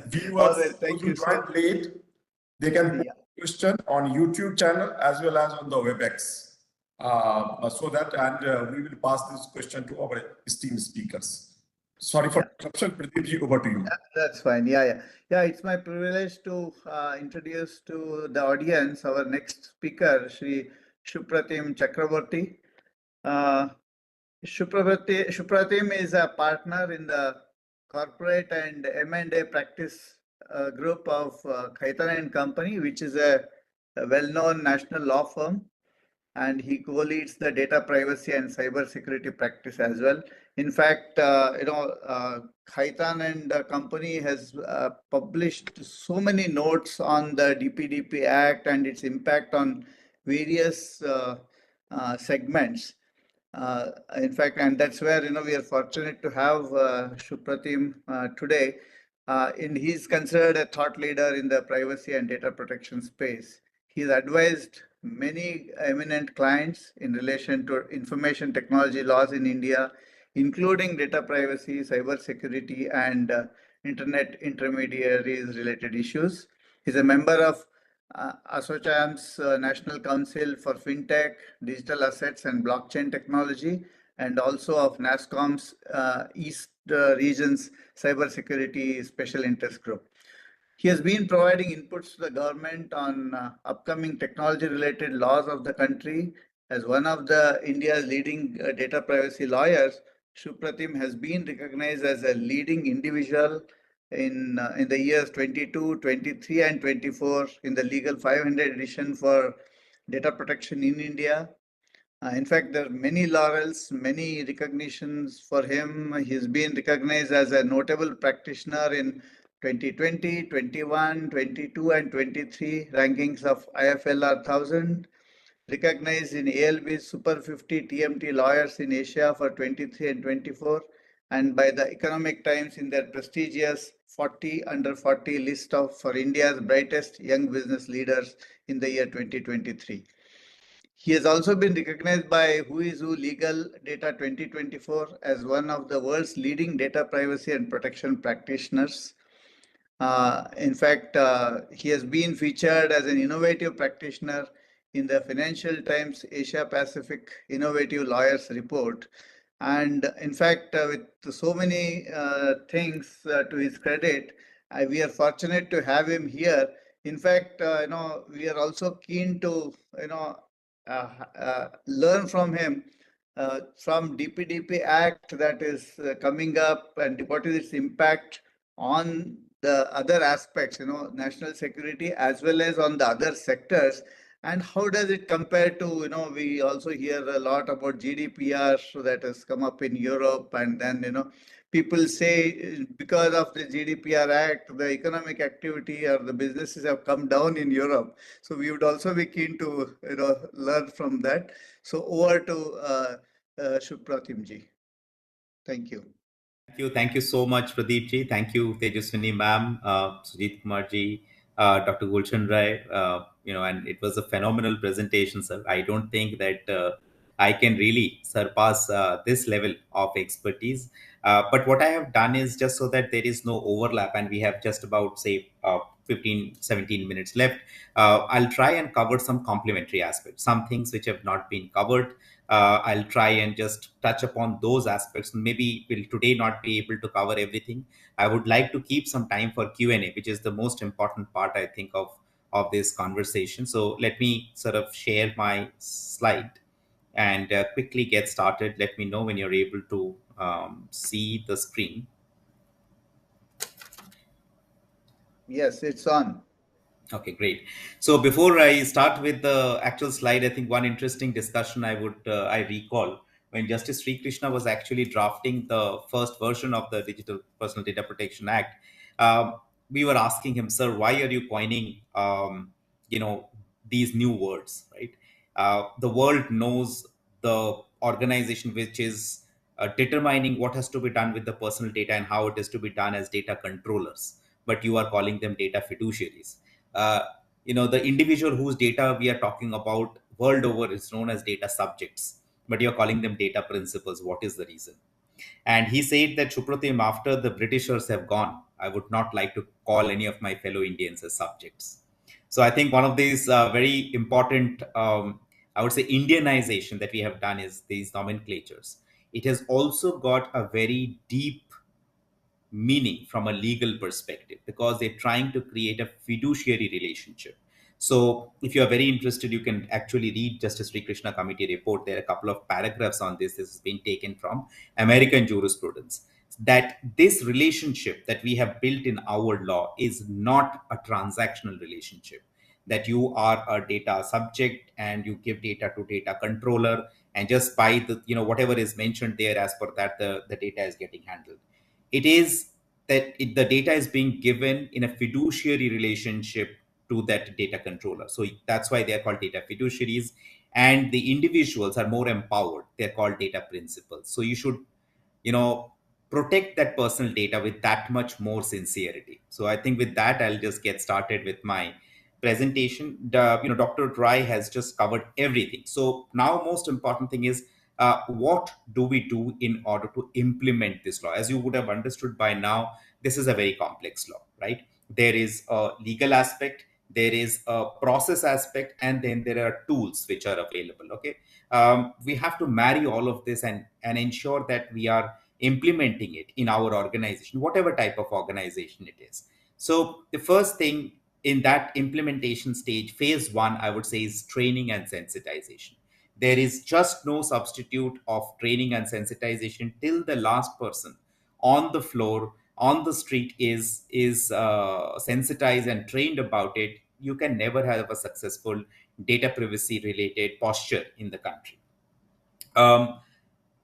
viewers, Thank who you, joined late, they can put question on YouTube channel as well as on the WebEx. So that, and we will pass this question to our esteemed speakers. Sorry for interruption, Pradeep ji, over to you. That's fine. Yeah. It's my privilege to introduce to the audience our next speaker, Shri Supratim Chakraborty. Supratim is a partner in the corporate and M&A practice group of Khaitan and Company, which is a well-known national law firm, and he co-leads the data privacy and cyber security practice as well. In fact, Khaitan and Company has published so many notes on the DPDP Act and its impact on various segments. In fact, and that's where we are fortunate to have Supratim today. And he's considered a thought leader in the privacy and data protection space. He's advised many eminent clients in relation to information technology laws in India, including data privacy, cyber security, and internet intermediaries related issues. He's a member of ASSOCHAM's National Council for FinTech, Digital Assets and Blockchain Technology, and also of NASSCOM's East Region's Cybersecurity Special Interest Group. He has been providing inputs to the government on upcoming technology-related laws of the country. As one of the India's leading data privacy lawyers, Supratim has been recognized as a leading individual in the years 22, 23, and 24 in the Legal 500 edition for data protection in India. In fact, there are many laurels, many recognitions for him. He's been recognized as a notable practitioner in 2020, 21, 22, and 23 rankings of IFLR 1000, recognized in ALB's Super 50 TMT lawyers in Asia for 23 and 24, and by the Economic Times in their prestigious 40 under 40 list for India's brightest young business leaders in the year 2023. He has also been recognized by Who is Who Legal Data 2024 as one of the world's leading data privacy and protection practitioners. In fact, he has been featured as an innovative practitioner in the Financial Times Asia Pacific Innovative Lawyers Report. And in fact, with so many things to his credit, we are fortunate to have him here. In fact, we are also keen to learn from him from DPDP Act that is coming up, and what is its impact on the other aspects, national security as well as on the other sectors, and how does it compare to, we also hear a lot about GDPR that has come up in Europe, and then, people say because of the GDPR Act, the economic activity or the businesses have come down in Europe. So we would also be keen to, learn from that. So over to Supratim ji. Thank you. Thank you so much, Pradeep ji. Thank you, Tejaswini ma'am, Sujit Kumar ji, Dr. Gulshan Rai. And it was a phenomenal presentation, sir. I don't think that I can really surpass this level of expertise. But what I have done is just so that there is no overlap, and we have just about, say, 15, 17 minutes left. I'll try and cover some complementary aspects, some things which have not been covered. I'll try and just touch upon those aspects. Maybe we'll today not be able to cover everything. I would like to keep some time for Q&A, which is the most important part, I think, of this conversation. So let me sort of share my slide and quickly get started. Let me know when you're able to see the screen. Yes, it's on. Okay, great. So before I start with the actual slide, I think one interesting discussion I recall when Justice Sri Krishna was actually drafting the first version of the Digital Personal Data Protection Act. We were asking him, sir, why are you coining, these new words, right? The world knows the organization which is determining what has to be done with the personal data and how it is to be done as data controllers, but you are calling them data fiduciaries. The individual whose data we are talking about world over is known as data subjects, but you're calling them data principals. What is the reason? And he said that, Supratim, after the Britishers have gone, I would not like to call any of my fellow Indians as subjects. So I think one of these very important, I would say, Indianization that we have done is these nomenclatures. It has also got a very deep meaning from a legal perspective because they're trying to create a fiduciary relationship. So if you are very interested, you can actually read Justice Sri Krishna Committee report. There are a couple of paragraphs on this. This has been taken from American jurisprudence, that this relationship that we have built in our law is not a transactional relationship, that you are a data subject and you give data to data controller, and just by the, whatever is mentioned there, as per that, the data is getting handled. It is that the data is being given in a fiduciary relationship to that data controller. So that's why they're called data fiduciaries. And the individuals are more empowered. They're called data principals. So you should, protect that personal data with that much more sincerity. So I think with that, I'll just get started with my presentation. Dr. Rai has just covered everything. So now most important thing is, what do we do in order to implement this law? As you would have understood by now, this is a very complex law, right? There is a legal aspect, there is a process aspect, and then there are tools which are available. Okay, we have to marry all of this and ensure that we are implementing it in our organization, whatever type of organization it is. So the first thing in that implementation stage, phase one, I would say, is training and sensitization. There is just no substitute of training and sensitization till the last person on the floor, on the street is sensitized and trained about it. You can never have a successful data privacy related posture in the country.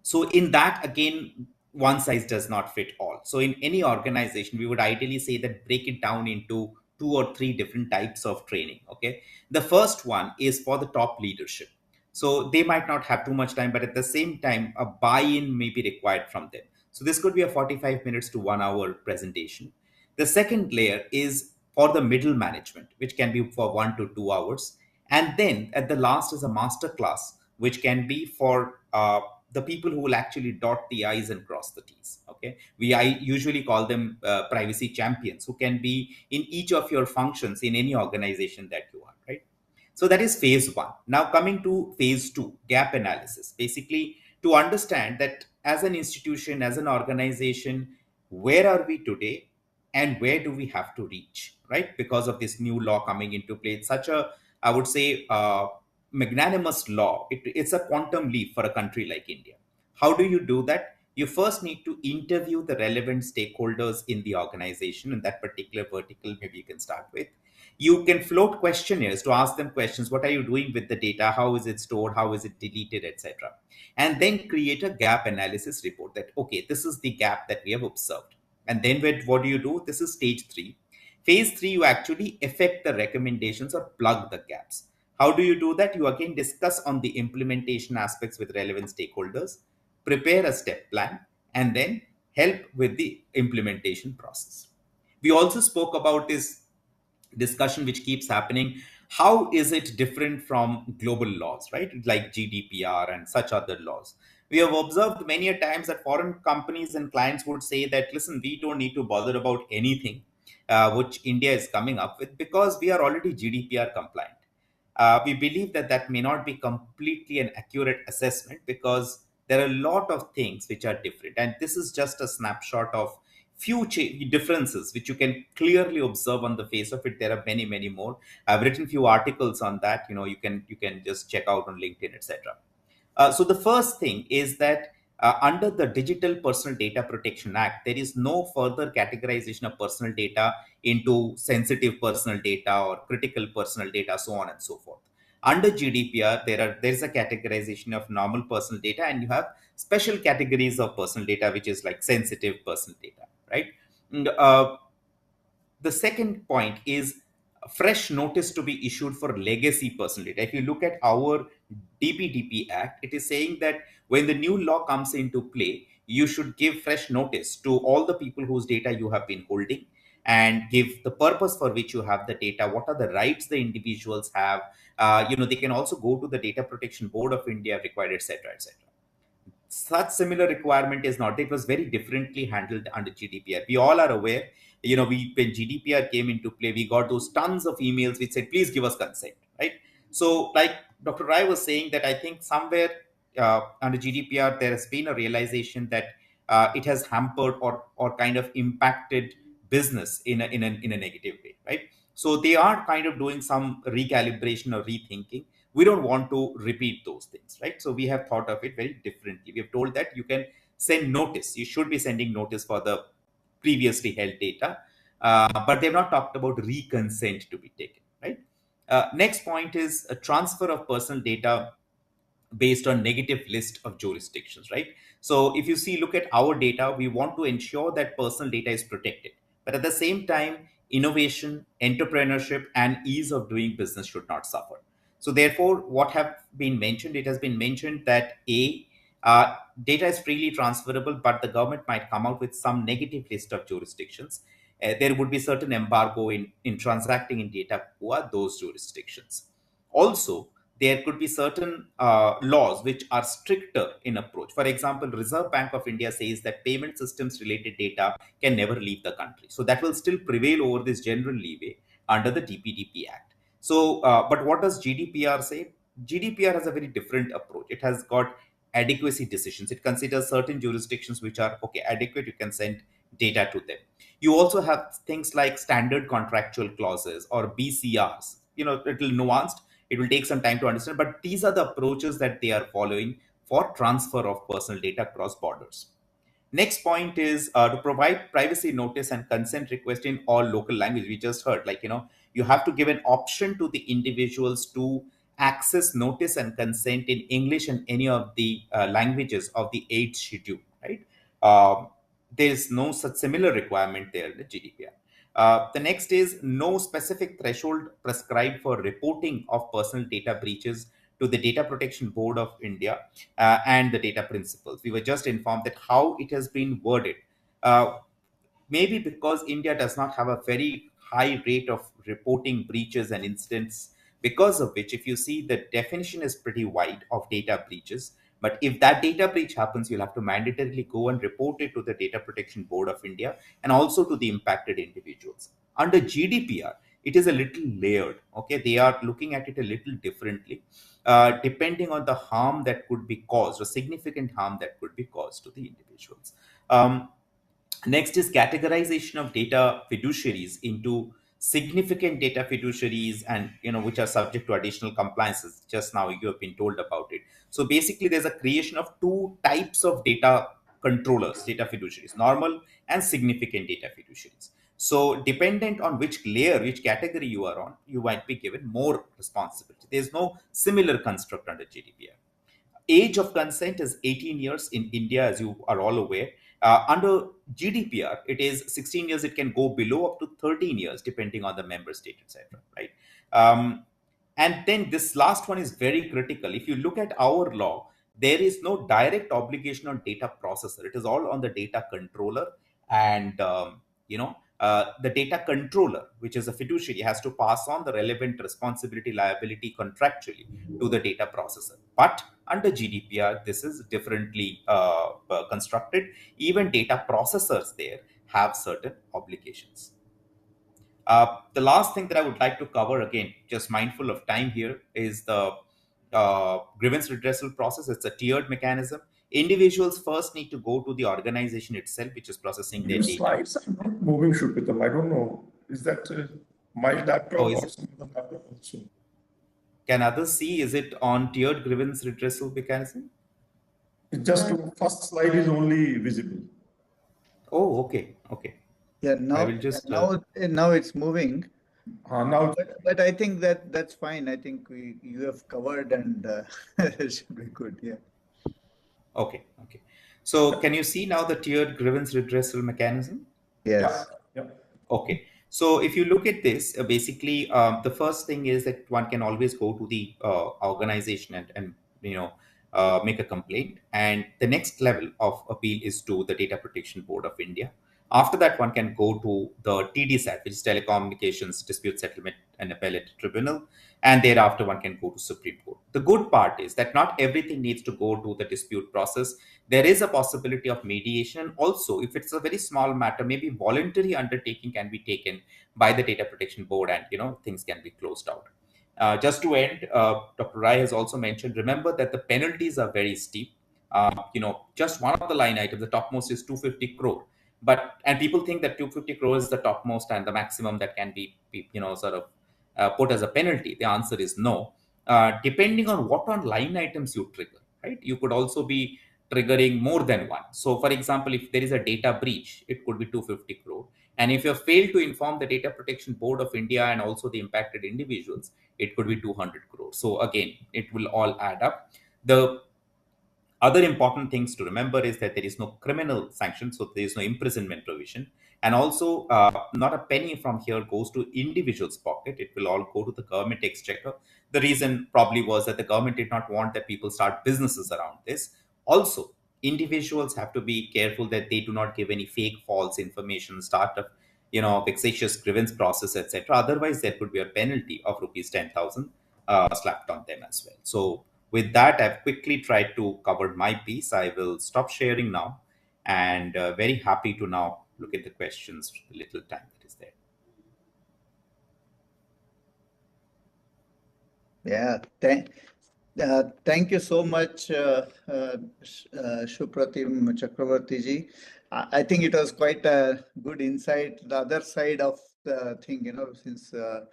So in that, again, one size does not fit all. So in any organization, we would ideally say that break it down into 2 or 3 different types of training. Okay, the first one is for the top leadership. So they might not have too much time, but at the same time, a buy-in may be required from them. So this could be a 45 minutes to 1 hour presentation. The second layer is for the middle management, which can be for 1 to 2 hours. And then at the last is a master class, which can be for the people who will actually dot the I's and cross the T's. Okay, I usually call them privacy champions, who can be in each of your functions in any organization that you are, right? So that is phase one. Now coming to phase two, gap analysis. Basically, to understand that as an institution, as an organization, where are we today and where do we have to reach, right? Because of this new law coming into play, it's such a, I would say, magnanimous law, it's a quantum leap for a country like India. How do you do that? You first need to interview the relevant stakeholders in the organization in that particular vertical. Maybe you can start with. You can float questionnaires to ask them questions. What are you doing with the data? How is it stored? How is it deleted, etc.? And then create a gap analysis report that, okay, this is the gap that we have observed. And then what do you do? This is stage 3. Phase 3, you actually effect the recommendations or plug the gaps. How do you do that? You again discuss on the implementation aspects with relevant stakeholders, prepare a step plan, and then help with the implementation process. We also spoke about this discussion which keeps happening. How is it different from global laws, right? Like GDPR and such other laws. We have observed many a times that foreign companies and clients would say that, listen, we don't need to bother about anything which India is coming up with because we are already GDPR compliant. We believe that that may not be completely an accurate assessment because there are a lot of things which are different. And this is just a snapshot of few differences which you can clearly observe on the face of it. There are many, many more. I've written few articles on that. You can just check out on LinkedIn, etc. So the first thing is that under the Digital Personal Data Protection Act, there is no further categorization of personal data into sensitive personal data or critical personal data, so on and so forth. Under GDPR, there is a categorization of normal personal data, and you have special categories of personal data, which is like sensitive personal data, right? And, the second point is fresh notice to be issued for legacy personal data. If you look at our DPDP Act, it is saying that when the new law comes into play, you should give fresh notice to all the people whose data you have been holding and give the purpose for which you have the data, what are the rights the individuals have. They can also go to the Data Protection Board of India if required, etc., etc. Such similar requirement is not. It was very differently handled under GDPR. We all are aware, when GDPR came into play, we got those tons of emails which said, please give us consent, right? So like Dr. Rai was saying that I think somewhere under GDPR, there has been a realization that it has hampered or kind of impacted business in a negative way, right? So they are kind of doing some recalibration or rethinking. We don't want to repeat those things, right? So we have thought of it very differently. We have told that you can send notice. You should be sending notice for the previously held data, but they've not talked about reconsent to be taken, right? Next point is a transfer of personal data based on negative list of jurisdictions, right? So if you look at our data, we want to ensure that personal data is protected, but at the same time, innovation, entrepreneurship, and ease of doing business should not suffer. So therefore, what have been mentioned? It has been mentioned that data is freely transferable, but the government might come out with some negative list of jurisdictions. There would be certain embargo in transacting in data for those jurisdictions. Also, there could be certain laws which are stricter in approach. For example, Reserve Bank of India says that payment systems related data can never leave the country. So that will still prevail over this general leeway under the DPDP Act. So, but what does GDPR say? GDPR has a very different approach. It has got adequacy decisions. It considers certain jurisdictions which are adequate. You can send data to them. You also have things like standard contractual clauses or BCRs. Little nuanced. It will take some time to understand, but these are the approaches that they are following for transfer of personal data across borders. Next point is to provide privacy notice and consent request in all local language. We just heard, you have to give an option to the individuals to access notice and consent in English and any of the languages of the 8th schedule, right? There is no such similar requirement there in the GDPR. The next is no specific threshold prescribed for reporting of personal data breaches to the Data Protection Board of India and the data principles. We were just informed that how it has been worded. Maybe because India does not have a very high rate of reporting breaches and incidents, because of which, if you see, the definition is pretty wide of data breaches. But if that data breach happens, you'll have to mandatorily go and report it to the Data Protection Board of India and also to the impacted individuals. Under GDPR, it is a little layered. Okay, they are looking at it a little differently, depending on the harm that could be caused or significant harm that could be caused to the individuals. Next is categorization of data fiduciaries into significant data fiduciaries, and which are subject to additional compliances. Just now you have been told about it. So basically there's a creation of two types of data controllers, data fiduciaries: normal and significant data fiduciaries. So dependent on which layer, which category you are on, you might be given more responsibility. There's no similar construct under GDPR. Age of consent is 18 years in India, as you are all aware. Under GDPR, it is 16 years. It can go below up to 13 years, depending on the member state, etc. Right? And then this last one is very critical. If you look at our law, there is no direct obligation on data processor. It is all on the data controller, and the data controller, which is a fiduciary, has to pass on the relevant responsibility, liability contractually to the data processor. But under GDPR, this is differently constructed. Even data processors there have certain obligations. The last thing that I would like to cover, again, just mindful of time here, is the grievance redressal process. It's a tiered mechanism. Individuals first need to go to the organization itself, which is processing their Your data. slides are not moving, Supratim. I don't know. Is that my laptop or some other laptop also? Can others see? Is it on tiered grievance redressal mechanism? It just first slide is only visible. Oh, okay, okay. Yeah, now, I will just now it's moving. Now, But I think that's fine. I think you have covered, and it should be good. Yeah. okay, okay. So can you see now the tiered grievance redressal mechanism? Yes. yeah. Okay. So if you look at this, basically, the first thing is that one can always go to the organization and make a complaint. And the next level of appeal is to the Data Protection Board of India. After that, one can go to the TDSAT, which is Telecommunications Dispute Settlement and Appellate Tribunal, and thereafter one can go to Supreme Court. The good part is that not everything needs to go to the dispute process. There is a possibility of mediation. Also, if it's a very small matter, maybe voluntary undertaking can be taken by the Data Protection Board, and things can be closed out. Just to end, Dr. Rai has also mentioned, remember that the penalties are very steep. Just one of the line items, the topmost is 250 crore. And people think that 250 crore is the topmost and the maximum that can be put as a penalty. The answer is no. Depending on what on line items you trigger, right? You could also be triggering more than one. So, for example, if there is a data breach, it could be 250 crore. And if you have failed to inform the Data Protection Board of India and also the impacted individuals, it could be 200 crore. So again, it will all add up. The other important things to remember is that there is no criminal sanction, so there is no imprisonment provision. And also, not a penny from here goes to individuals' pocket. It will all go to the government exchequer. The reason probably was that the government did not want that people start businesses around this. Also, individuals have to be careful that they do not give any fake, false information, start a vexatious grievance process, etc. Otherwise, there could be a penalty of rupees 10,000 slapped on them as well. So with that, I've quickly tried to cover my piece. I will stop sharing now, and very happy to now look at the questions for the little time that is there. Yeah. Thank you so much, Supratim Chakraborty ji. I think it was quite a good insight. The other side of the thing, since the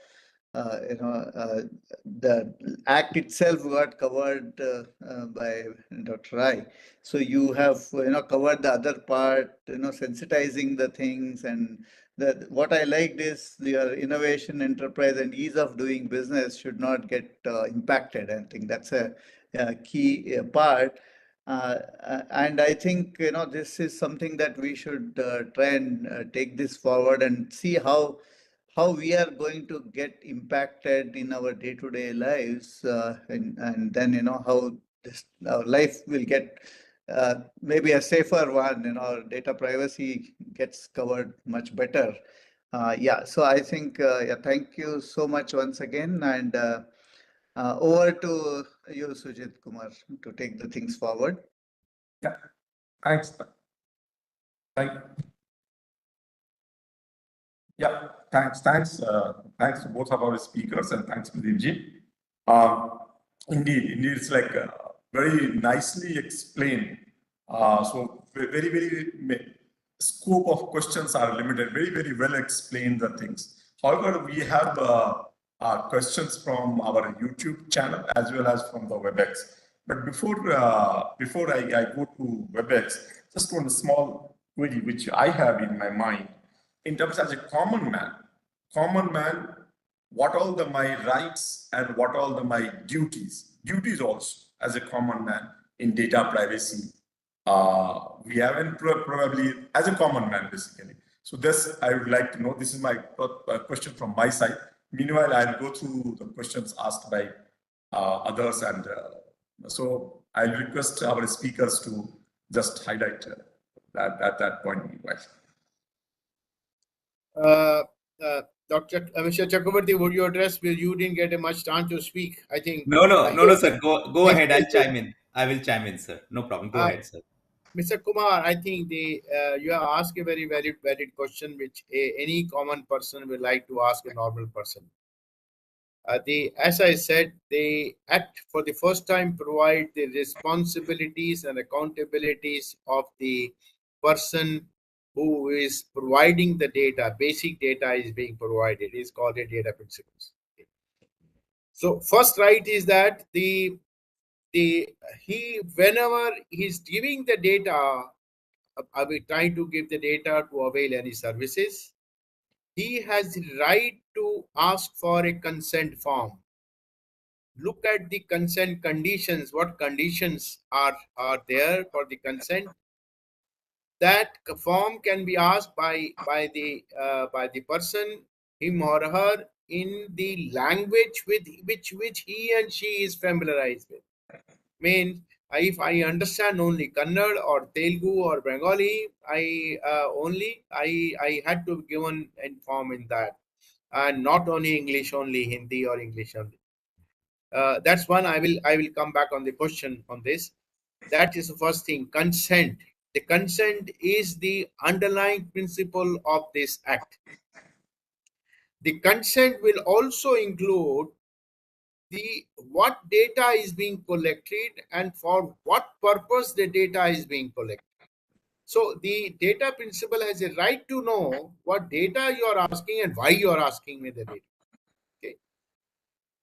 act itself got covered by Dr. Rai. So you have covered the other part, sensitizing the things, and what I liked is your innovation, enterprise, and ease of doing business should not get impacted. I think that's a key part. And I think this is something that we should try and take this forward and see how we are going to get impacted in our day-to-day lives, and then how our life will get maybe a safer one. Our data privacy gets covered much better. Yeah, so I think thank you so much once again, and over to you, Sujit Kumar, to take the things forward. Yeah, thanks. Yeah, thanks to both of our speakers, and thanks, Pradeepji. Indeed, it's like very nicely explained. So very scope of questions are limited. Very well explained the things. However, we have questions from our YouTube channel as well as from the WebEx. But before I go to WebEx, just one small query which I have in my mind. In terms as a common man, what all my rights and what all my duties also as a common man in data privacy. We haven't probably as a common man basically. So this I would like to know. This is my question from my side. Meanwhile, I'll go through the questions asked by others, and so I'll request our speakers to just highlight that point. Meanwhile. Mr. Chakraborty, would you address? Because you didn't get a much time to speak. I think. No, sir. Go ahead. I'll chime in. I will chime in, sir. No problem. Go ahead, sir. Mr. Kumar, I think you have asked a very valid question, which any common person will like to ask a normal person. As I said, the Act for the first time provide the responsibilities and accountabilities of the person who is providing the data. Basic data is being provided. It's called a data principles. So first right is that whenever he's giving the data, are we trying to give the data to avail any services, he has the right to ask for a consent form. Look at the consent conditions. What conditions are there for the consent? That form can be asked by the person, him or her, in the language with which he and she is familiarized with. Means if I understand only Kannada or Telugu or Bengali, I had to give an form in that, and not only English only, Hindi or English only. That's one. I will come back on the question on this. That is the first thing. Consent. The consent is the underlying principle of this act. The consent will also include what data is being collected and for what purpose the data is being collected. So the data principle has a right to know what data you are asking and why you are asking me the data. Okay.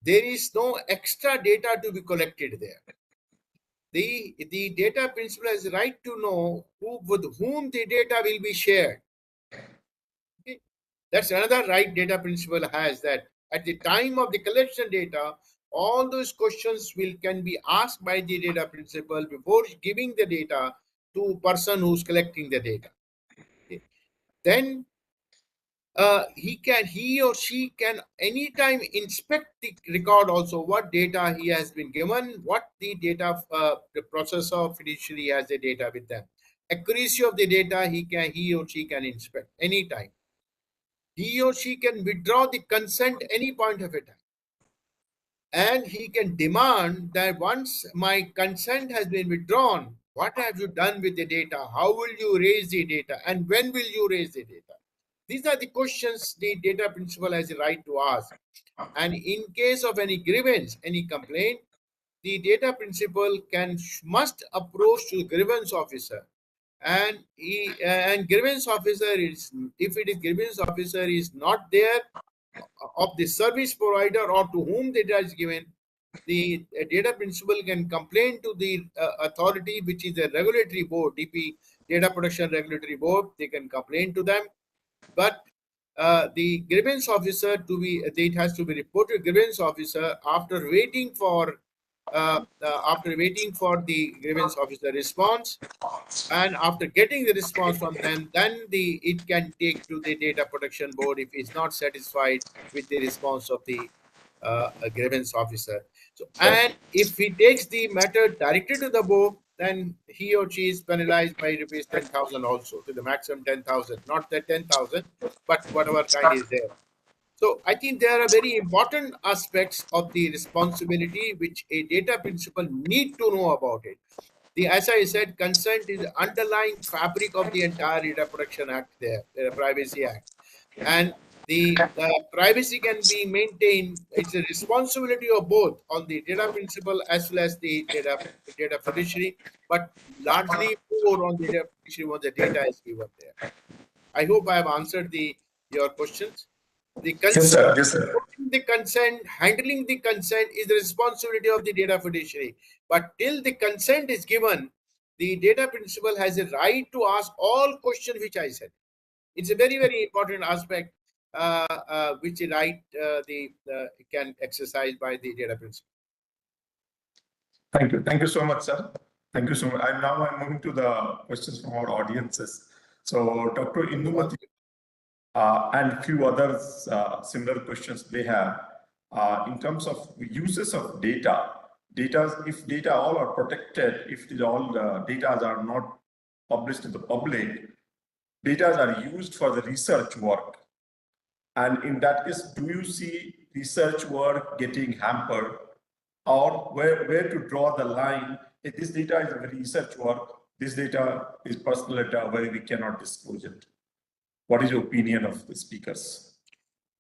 There is no extra data to be collected there. The data principle has a right to know with whom the data will be shared. Okay. That's another right data principle has, that at the time of the collection data, all those questions can be asked by the data principal before giving the data to person who's collecting the data. Okay. Then he or she can anytime inspect the record also, what data he has been given, what the data, the processor fiduciary has the data with them. Accuracy of the data he or she can inspect anytime. He or she can withdraw the consent any point of a time. And he can demand that once my consent has been withdrawn, what have you done with the data? How will you raise the data? And when will you raise the data? These are the questions the data principal has a right to ask. And in case of any grievance, any complaint, the data principal must approach to grievance officer. And grievance officer is, if it is grievance officer is not there of the service provider or to whom the data is given, the data principal can complain to the authority, which is a regulatory board, DP Data Protection Regulatory Board. They can complain to them, but the grievance officer it has to be reported grievance officer after waiting for the grievance officer response, and after getting the response from them, then it can take to the data protection board if it's not satisfied with the response of the grievance officer. So, and if he takes the matter directly to the board, then he or she is penalized by rupees 10,000 also, to the maximum 10,000, not the 10,000, but whatever kind is there. So I think there are very important aspects of the responsibility which a data principal need to know about it. As I said, consent is the underlying fabric of the entire Data Protection Act there, the Privacy Act. And the privacy can be maintained. It's a responsibility of both on the data principal as well as the data fiduciary, but largely more on the data fiduciary when the data is given there. I hope I have answered your questions. The Yes, consent, sir. Yes, sir. the consent, handling the consent is the responsibility of the data fiduciary. But till the consent is given, the data principal has a right to ask all questions which I said. It's a very, very important aspect which right can exercise by the data principal. Thank you. Thank you so much, sir. Thank you so much. And now I'm moving to the questions from our audiences. So Dr. Indumati and few others similar questions they have in terms of uses of data. If data all are protected, if all data are not published to the public, data are used for the research work. And in that case, do you see research work getting hampered, or where to draw the line? If this data is a research work, this data is personal data where we cannot disclose it. What is your opinion of the speakers?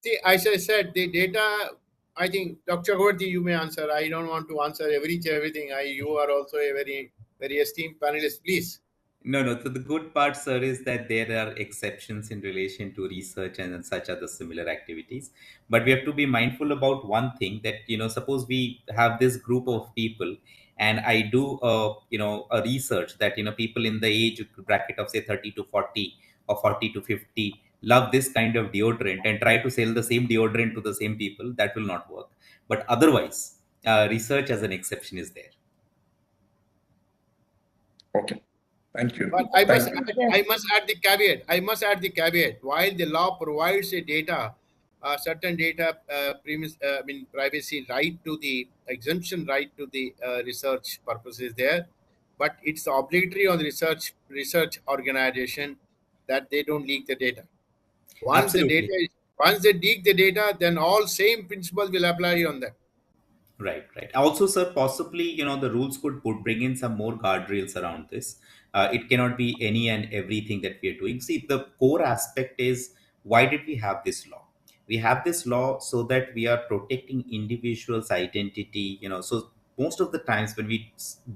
See, as I said, the data, I think, Dr. Chakraborty, you may answer. I don't want to answer everything. You are also a very, very esteemed panelist. Please. No. So the good part, sir, is that there are exceptions in relation to research and such other similar activities. But we have to be mindful about one thing that, suppose we have this group of people and I do, a research that, people in the age bracket of say 30 to 40 or 40 to 50 love this kind of deodorant and try to sell the same deodorant to the same people, that will not work. But otherwise, research as an exception is there. Okay. Thank you. But I must add the caveat. While the law provides a data, certain data privacy right to the exemption right to the research purposes there, but it's obligatory on the research organization that they don't leak the data. Once Absolutely. once they leak the data, then all same principles will apply on that. Right. Also, sir, possibly, the rules could bring in some more guardrails around this. It cannot be any and everything that we are doing. See, the core aspect is, why did we have this law? We have this law so that we are protecting individuals' identity, so most of the times when we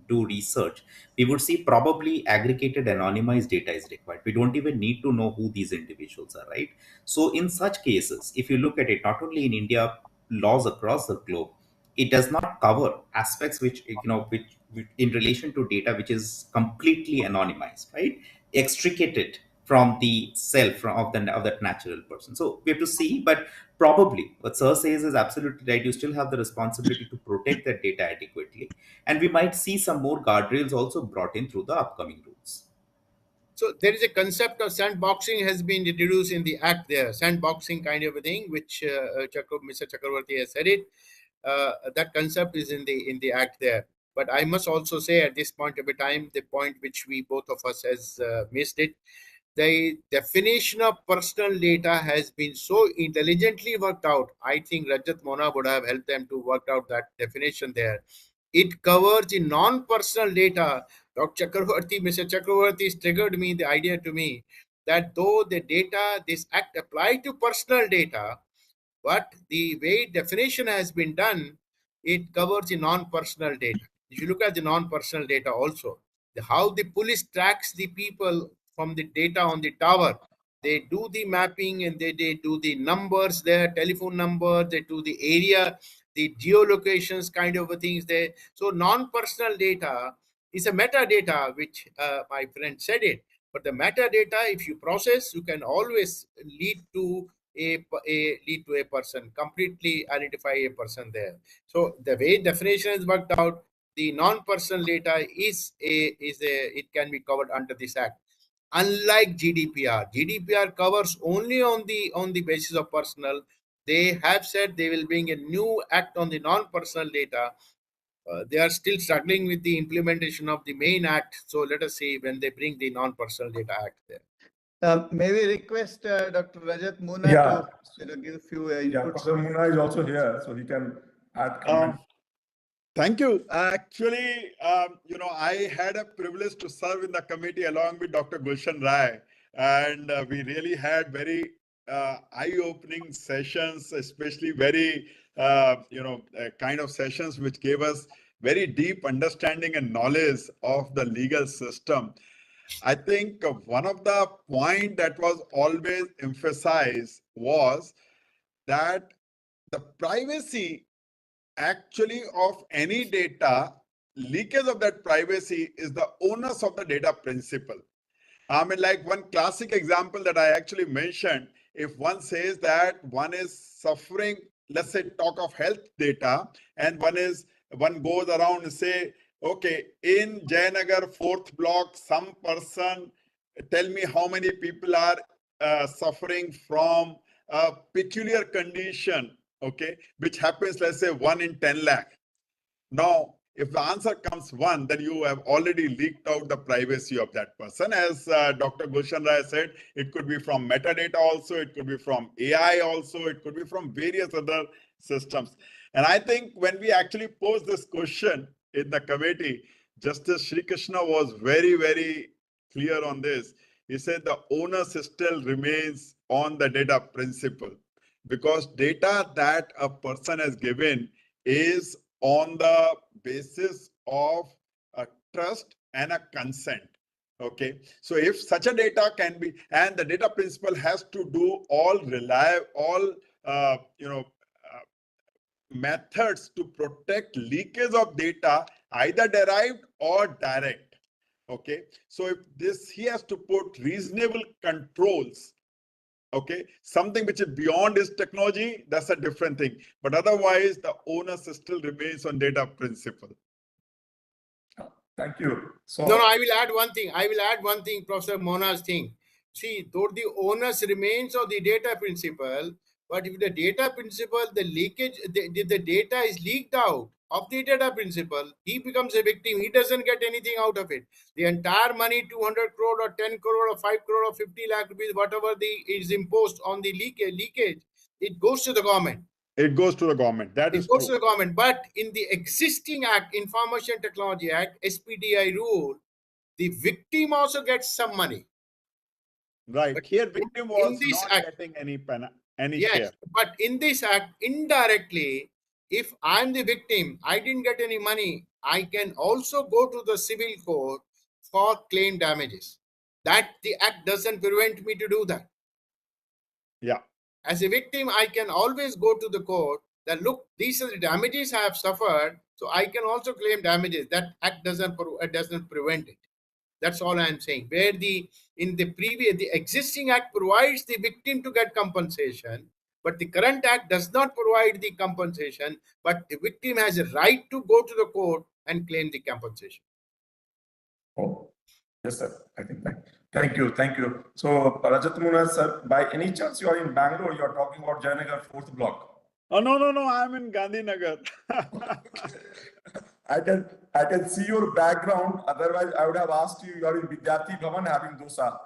do research, we would see probably aggregated anonymized data is required. We don't even need to know who these individuals are, right? So in such cases, if you look at it, not only in India, laws across the globe, it does not cover aspects which which in relation to data which is completely anonymized, right, extricated from the self of that natural person. So we have to see, but probably what sir says is absolutely right. You still have the responsibility to protect that data adequately, and we might see some more guardrails also brought in through the upcoming rules. So there is a concept of sandboxing has been introduced in the act there, sandboxing kind of a thing, which Mr. Chakraborty has said it. That concept is in the act there. But I must also say at this point of a time, the point which we both of us has missed it, the definition of personal data has been so intelligently worked out. I think Rajat Mona would have helped them to work out that definition there. It covers the non-personal data. Dr. Chakraborty, Mr. Chakraborty triggered me the idea to me that though the data, this act applied to personal data, but the way definition has been done, it covers the non-personal data. If you look at the non-personal data also, how the police tracks the people from the data on the tower, they do the mapping and they do the numbers, their telephone number, they do the area, the geolocations kind of things there. So non-personal data is a metadata, which my friend said it. But the metadata, if you process, you can always lead to a person, completely identify a person there. So the way definition is worked out, the non-personal data it can be covered under this act. Unlike GDPR covers only on the basis of personal. They have said they will bring a new act on the non-personal data. They are still struggling with the implementation of the main act. So let us see when they bring the non-personal data act there. May we request Dr. Rajat Muna to give a few inputs? Yeah, Dr. Muna is also here, so he can add comments. Thank you. Actually, I had a privilege to serve in the committee along with Dr. Gulshan Rai, and we really had very eye-opening sessions, especially very, kind of sessions which gave us very deep understanding and knowledge of the legal system. I think one of the points that was always emphasized was that the privacy actually of any data, leakage of that privacy is the onus of the data principle. I mean, like one classic example that I actually mentioned, if one says that one is suffering, let's say talk of health data, and one goes around and say, okay, in Jayanagar 4th block, some person tell me how many people are suffering from a peculiar condition, okay, which happens, let's say 1 in 10 lakh. Now, if the answer comes 1, then you have already leaked out the privacy of that person. As Dr. Gulshan Rai said, it could be from metadata also, it could be from AI also, it could be from various other systems. And I think when we actually posed this question in the committee, Justice Sri Krishna was very, very clear on this. He said the onus still remains on the data principle, because data that a person has given is on the basis of a trust and a consent. Okay, so if such a data can be, and the data principle has to do all methods to protect leakage of data, either derived or direct. Okay, so if this, he has to put reasonable controls. Okay, something which is beyond his technology, that's a different thing. But otherwise, the onus still remains on data principle. Thank you. So No, I will add one thing. Professor Mona's thing. See, though the onus remains on the data principle, but if the data principle, the leakage, the data is leaked out of the data principle, he becomes a victim. He doesn't get anything out of it. The entire money, 200 crore or 10 crore or 5 crore or 50 lakh rupees, whatever is imposed on the leakage, it goes to the government. It goes to the government. That is It goes true. to the government. But in the existing Act, Information Technology Act, SPDI rule, the victim also gets some money. Right. But Here, victim in was this not act, getting any yes, share. but in this act, indirectly, if I'm the victim, I didn't get any money, I can also go to the civil court for claim damages. That the act doesn't prevent me to do that. Yeah. As a victim, I can always go to the court that, look, these are the damages I have suffered, so I can also claim damages. That act doesn't prevent it. That's all I am saying. Where the existing act provides the victim to get compensation, but the current act does not provide the compensation, but the victim has a right to go to the court and claim the compensation. oh, yes, sir. I think thank you. So Rajat Muna, sir, by any chance you are in Bangalore, you are talking about Jayanagar 4th block. Oh, no, I'm in Gandhinagar. I can see your background. Otherwise, I would have asked you. You are in Vidyarthi Bhavan having dosa.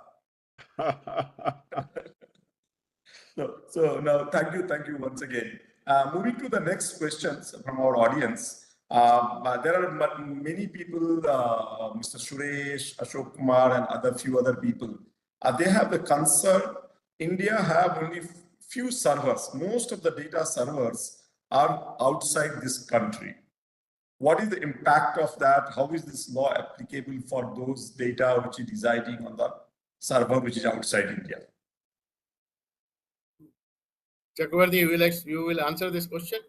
So no, thank you once again. Moving to the next questions from our audience. There are many people, Mr. Suresh, Ashok Kumar, and few other people. They have the concern. India have only few servers. Most of the data servers are outside this country. What is the impact of that? How is this law applicable for those data which is residing on the server which is outside India? Chakraborty, you will answer this question?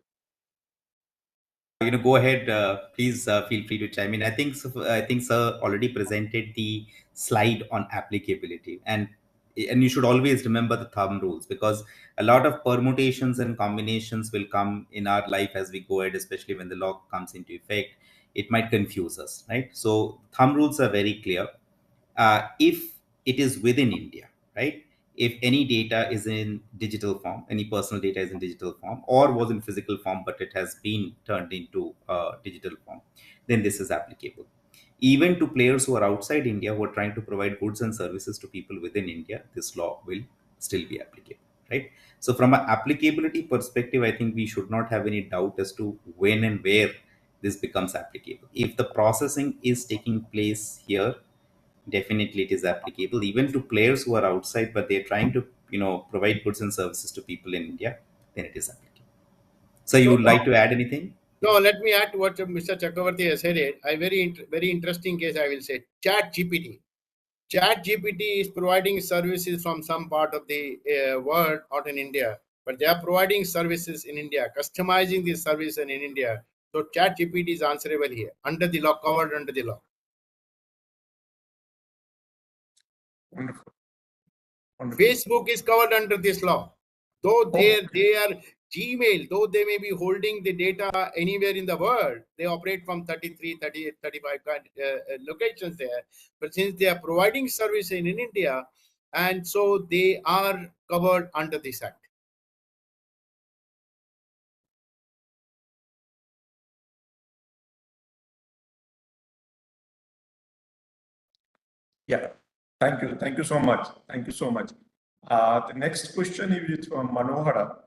Go ahead. Please feel free to chime in. I think sir already presented the slide on applicability, and you should always remember the thumb rules, because a lot of permutations and combinations will come in our life as we go ahead, especially when the law comes into effect. It might confuse us, right? So thumb rules are very clear. If it is within India, right? If any data is in digital form, any personal data is in digital form or was in physical form, but it has been turned into digital form, then this is applicable. Even to players who are outside India who are trying to provide goods and services to people within India, this law will still be applicable, right? So from an applicability perspective, I think we should not have any doubt as to when and where this becomes applicable. If the processing is taking place here, definitely it is applicable. Even to players who are outside but they're trying to provide goods and services to people in India, then it is applicable. So you would like to add anything? No, let me add to what Mr. Chakraborty has said. A very interesting case, I will say. ChatGPT is providing services from some part of the world, out in India. but they are providing services in India, customizing the service in India. So ChatGPT is answerable here, under the law, covered under the law. Wonderful. Wonderful. Facebook is covered under this law. Though they are Gmail, though they may be holding the data anywhere in the world, they operate from 33, 38, 35 locations there. But since they are providing service in India, and so they are covered under this act. Yeah. Thank you. Thank you so much. Thank you so much. The next question is from Manohara.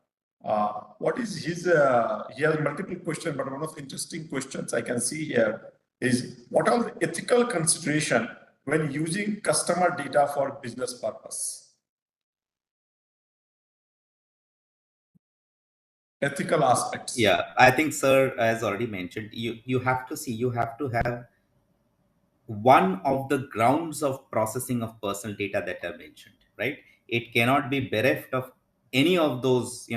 What is his, he has multiple questions, but one of the interesting questions I can see here is, what are the ethical consideration when using customer data for business purpose? Ethical aspects. Yeah, I think sir has already mentioned, you have to see, you have to have one of the grounds of processing of personal data that are mentioned, right? It cannot be bereft of any of those,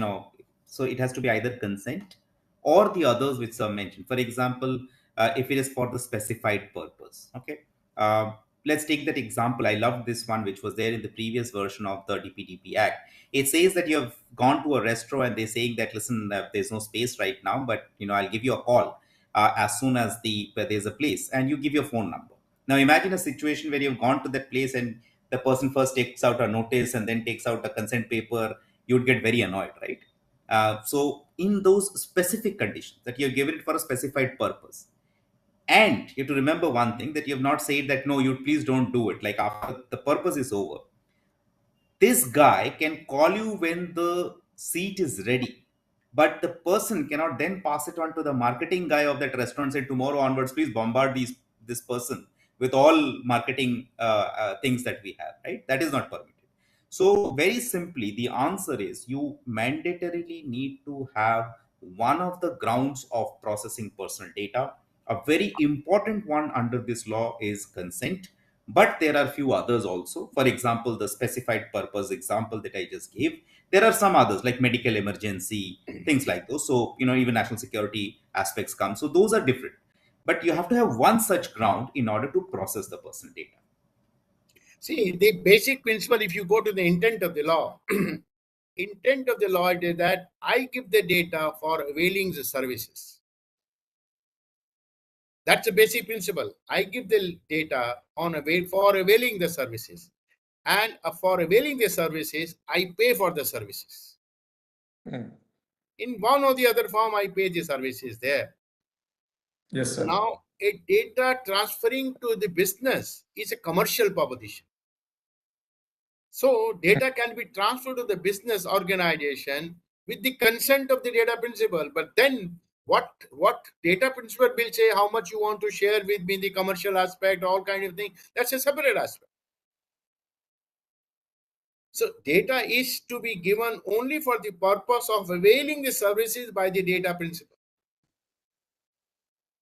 so it has to be either consent or the others which are mentioned. For example, if it is for the specified purpose, okay. Let's take that example. I love this one, which was there in the previous version of the DPDP Act. It says that you have gone to a restaurant and they're saying that, listen, there's no space right now, but I'll give you a call as soon as there's a place, and you give your phone number. Now imagine a situation where you've gone to that place and the person first takes out a notice and then takes out a consent paper. You'd get very annoyed, right? So in those specific conditions that you've given it for a specified purpose, and you have to remember one thing, that you have not said that, no, you please don't do it. Like after the purpose is over, this guy can call you when the seat is ready, but the person cannot then pass it on to the marketing guy of that restaurant, say tomorrow onwards, please bombard this person with all marketing things that we have, right? That is not permitted. So very simply, the answer is, you mandatorily need to have one of the grounds of processing personal data. A very important one under this law is consent, but there are few others also. For example, the specified purpose example that I just gave, there are some others like medical emergency, things like those. So, even national security aspects come. So those are different. But you have to have one such ground in order to process the personal data. See, the basic principle, if you go to the intent of the law, intent of the law is that I give the data for availing the services. That's the basic principle. I give the data for availing the services. And for availing the services, I pay for the services. In one or the other form, I pay the services there. Yes, sir. Now, a data transferring to the business is a commercial proposition. So data can be transferred to the business organization with the consent of the data principal. But then what data principal will say, how much you want to share with me, the commercial aspect, all kind of thing, that's a separate aspect. So data is to be given only for the purpose of availing the services by the data principal,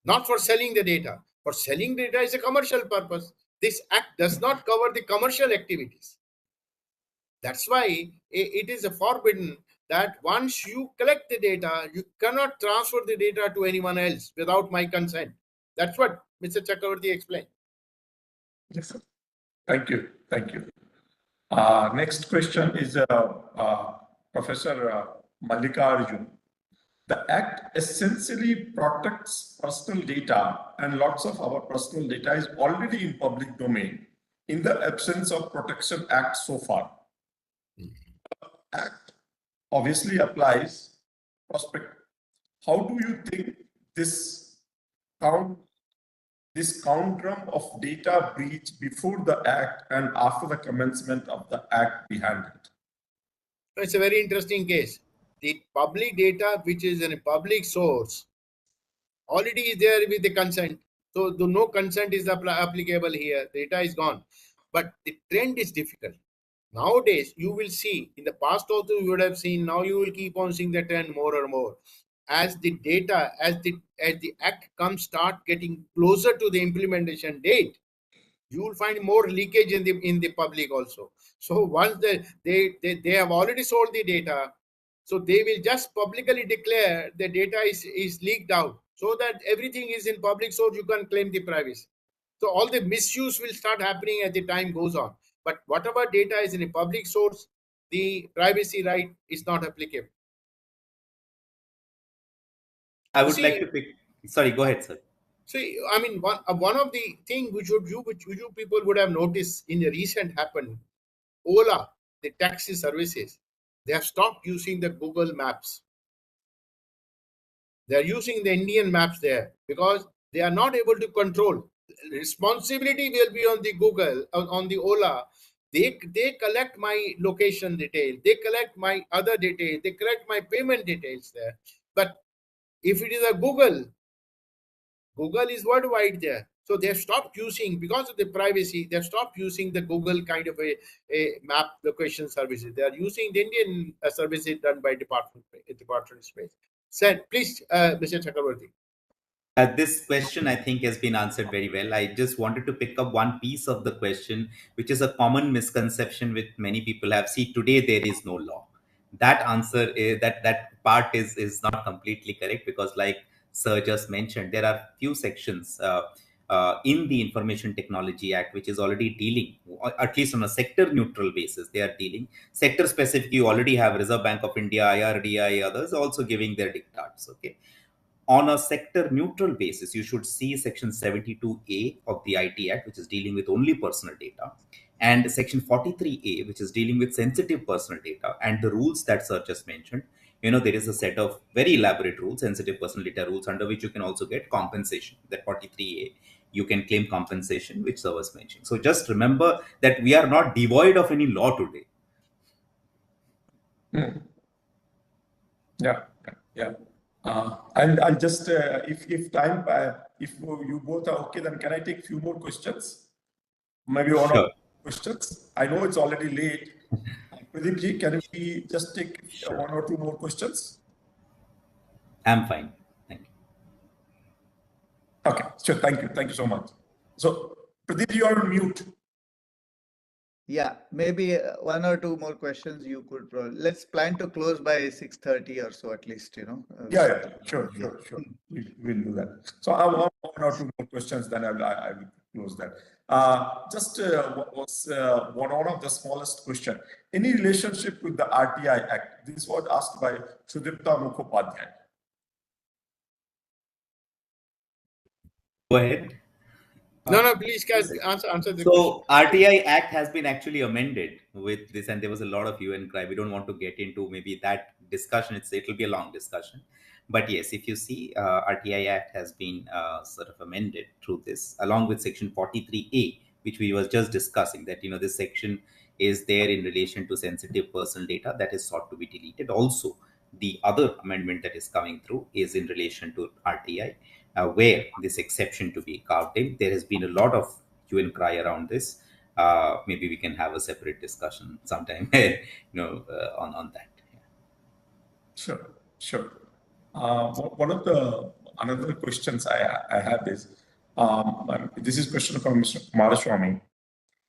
not for selling the data. For selling data is a commercial purpose. This act does not cover the commercial activities. That's why it is forbidden that once you collect the data, you cannot transfer the data to anyone else without my consent. That's what Mr. Chakraborty explained. Yes, sir. Thank you. Thank you. Next question is Professor Mallikarjun. The Act essentially protects personal data, and lots of our personal data is already in public domain in the absence of Protection Act so far. Act obviously applies prospect. How do you think this conundrum of data breach before the Act and after the commencement of the Act be handled? It's a very interesting case. The public data, which is in a public source, already is there with the consent. So the no consent is applicable here. Data is gone. But the trend is difficult. Nowadays, you will see, in the past also you would have seen, now you will keep on seeing the trend more and more. As the data, as the Act start getting closer to the implementation date, you will find more leakage in the public also. So once they have already sold the data, So they will just publicly declare the data is leaked out, so that everything is in public source, you can claim the privacy. So all the misuse will start happening as the time goes on. But whatever data is in a public source, the privacy right is not applicable. I would like to pick. Sorry, go ahead, sir. See, I mean, one of the things which you people would have noticed in the recent happened, Ola, the taxi services, they have stopped using the Google Maps. They are using the Indian maps there because they are not able to control. Responsibility will be on the Google, on the Ola. They collect my location detail. They collect my other details. They collect my payment details there. But if it is a Google is worldwide there. So they've stopped using, because of the privacy, they've stopped using the Google kind of a map location services. They are using the Indian services done by Department of Space. Sir, please, Mr. Chakraborty. This question, I think, has been answered very well. I just wanted to pick up one piece of the question, which is a common misconception which many people have. See, today there is no law. That answer is that part is not completely correct, because, like Sir just mentioned, there are few sections in the Information Technology Act which is already dealing, or at least on a sector neutral basis, they are dealing. Sector specific, you already have Reserve Bank of India, IRDAI, others also giving their diktats. Okay. On a sector neutral basis, you should see section 72A of the IT Act, which is dealing with only personal data, and section 43A, which is dealing with sensitive personal data, and the rules that Sir just mentioned. There is a set of very elaborate rules, sensitive personal data rules, under which you can also get compensation. That 43A, you can claim compensation, which Sir was mentioning. So just remember that we are not devoid of any law today. Yeah. And I'll just, if time, if you both are okay, then can I take a few more questions? Maybe one or two questions. I know it's already late. Pradeep ji, can we just take one or two more questions? I'm fine. Thank you. Okay, sure. Thank you. Thank you so much. So, Pradeep, you are on mute. Yeah, maybe one or two more questions you could probably. Let's plan to close by 6:30 or so at least, Yeah, sure. We'll do that. So I want one or two more questions, then I will close that. Just one of the smallest question. Any relationship with the RTI Act? This was asked by Sudipta Mukhopadhyay. Go ahead. No, please, guys, answer the question. So RTI Act has been actually amended with this, and there was a lot of hue and cry. We don't want to get into maybe that discussion. It'll be a long discussion. But yes, if you see, RTI Act has been sort of amended through this, along with Section 43A, which we was just discussing, that this section is there in relation to sensitive personal data that is sought to be deleted. Also, the other amendment that is coming through is in relation to RTI, where this exception to be carved in. There has been a lot of hue and cry around this. Maybe we can have a separate discussion sometime, on that. Yeah. Sure. One of the another questions I have is, this is question from Mr. Kumaraswamy.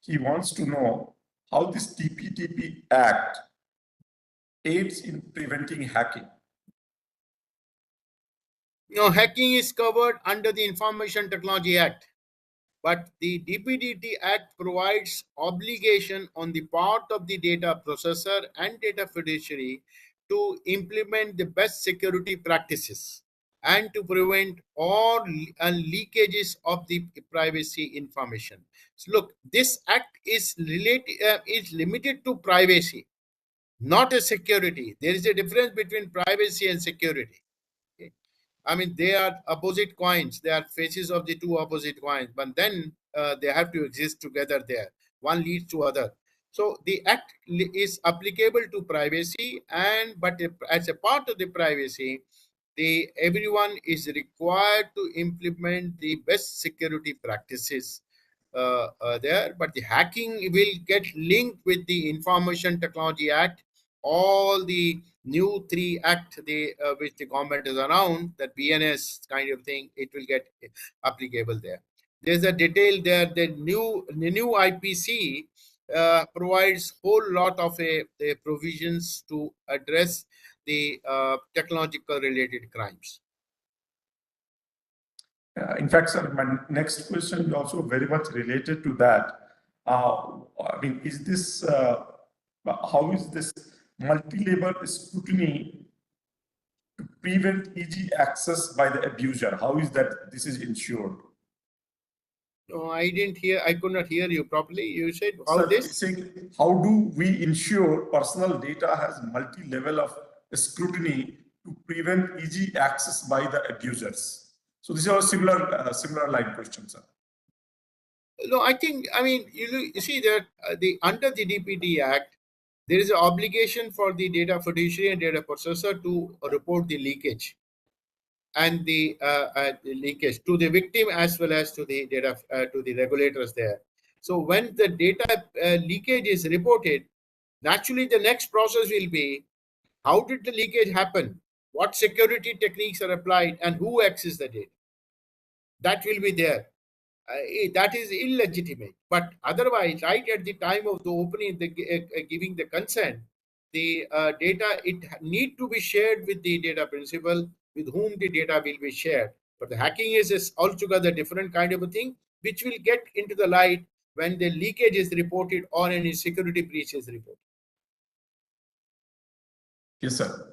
He wants to know how this DPDP Act aids in preventing hacking. Hacking is covered under the Information Technology Act, but the DPDP Act provides obligation on the part of the data processor and data fiduciary to implement the best security practices and to prevent all leakages of the privacy information. So look, this act is limited to privacy, not a security. There is a difference between privacy and security. I mean, they are opposite coins. They are faces of the two opposite coins, but then they have to exist together there. One leads to other. So the act is applicable to privacy, but as a part of the privacy, everyone is required to implement the best security practices there. But the hacking will get linked with the Information Technology Act. All the new 3 Act which the government has announced, that BNS kind of thing, it will get applicable there. There's a detail there. The new IPC provides whole lot of provisions to address the technological related crimes. In fact, sir, my next question is also very much related to that. I mean, is this, how is this multi-level scrutiny to prevent easy access by the abuser? How is that this is ensured? No, I didn't hear, I could not hear you properly. You said how Sir, this? saying, how do we ensure personal data has multi-level of scrutiny to prevent easy access by the abusers? So this is a similar line question, sir. No, I mean, you see that under the DPD Act, there is an obligation for the data fiduciary and data processor to report the leakage and the leakage to the victim as well as to the data to the regulators there. So when the data leakage is reported, naturally the next process will be how did the leakage happen, what security techniques are applied, and who accessed the data. That will be there. That is illegitimate. But otherwise, right at the time of the opening, giving the consent, the data, it need to be shared with the data principal with whom the data will be shared. But the hacking is altogether different kind of a thing, which will get into the light when the leakage is reported or any security breach is reported. Yes, sir.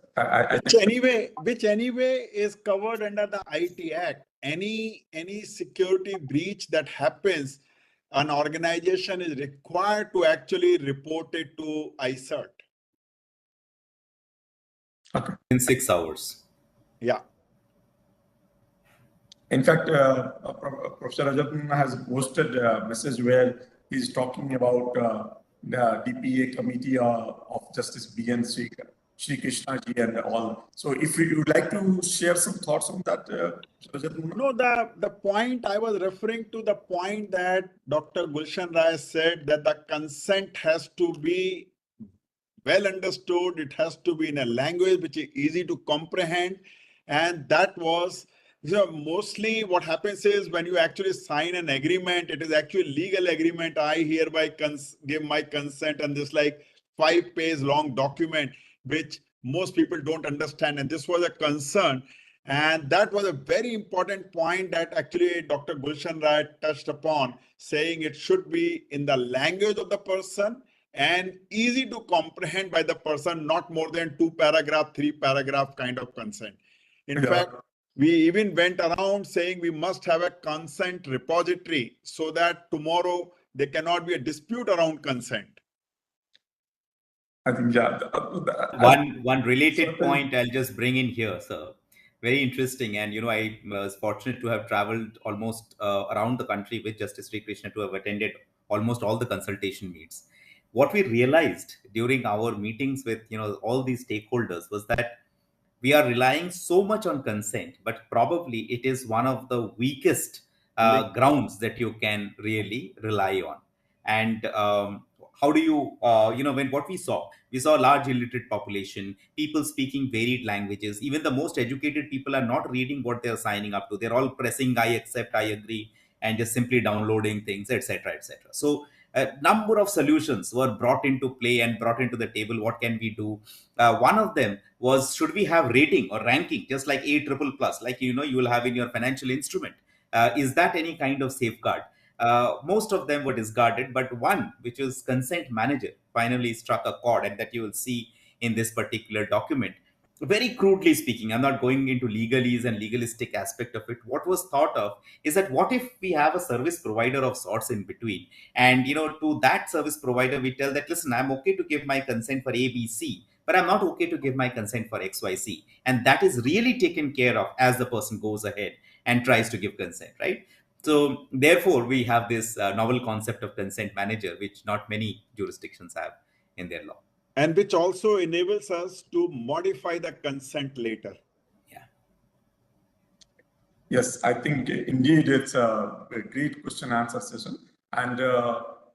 Which anyway is covered under the IT Act. Any security breach that happens, an organization is required to actually report it to ICERT. Okay. In 6 hours. Yeah. In fact, Professor Rajat has posted a message where he's talking about the DPA committee of Justice B.N. Shri Krishna ji and all. So if you would like to share some thoughts on that, Rajat. No, the point I was referring to, the point that Dr. Gulshan Rai said that the consent has to be well understood. It has to be in a language which is easy to comprehend. And that was, mostly what happens is when you actually sign an agreement, it is actually legal agreement. I hereby give my consent, and this like 5-page long document, which most people don't understand. And this was a concern. And that was a very important point that actually Dr. Gulshan Rai touched upon, saying it should be in the language of the person and easy to comprehend by the person, not more than 2-paragraph, 3-paragraph kind of consent. In fact, we even went around saying we must have a consent repository so that tomorrow there cannot be a dispute around consent. I think, yeah. One related point I'll just bring in here, sir. Very interesting. And, I was fortunate to have traveled almost around the country with Justice Sri Krishna to have attended almost all the consultation meets. What we realized during our meetings with, all these stakeholders was that we are relying so much on consent, but probably it is one of the weakest grounds that you can really rely on. And how do you, when what we saw a large illiterate population, people speaking varied languages. Even the most educated people are not reading what they're signing up to. They're all pressing, I accept, I agree, and just simply downloading things, etc., etc. So a number of solutions were brought into play and brought into the table. What can we do? One of them was, should we have rating or ranking, just like A+++, like you will have in your financial instrument? Is that any kind of safeguard? Most of them were discarded, but one, which is consent manager, finally struck a chord, and that you will see in this particular document. Very crudely speaking, I'm not going into legalese and legalistic aspect of it. What was thought of is that what if we have a service provider of sorts in between, and to that service provider we tell that, listen, I'm okay to give my consent for ABC, but I'm not okay to give my consent for XYZ, and that is really taken care of as the person goes ahead and tries to give consent, right? So therefore, we have this novel concept of consent manager, which not many jurisdictions have in their law. And which also enables us to modify the consent later. Yeah. Yes, I think indeed it's a great question answer session. And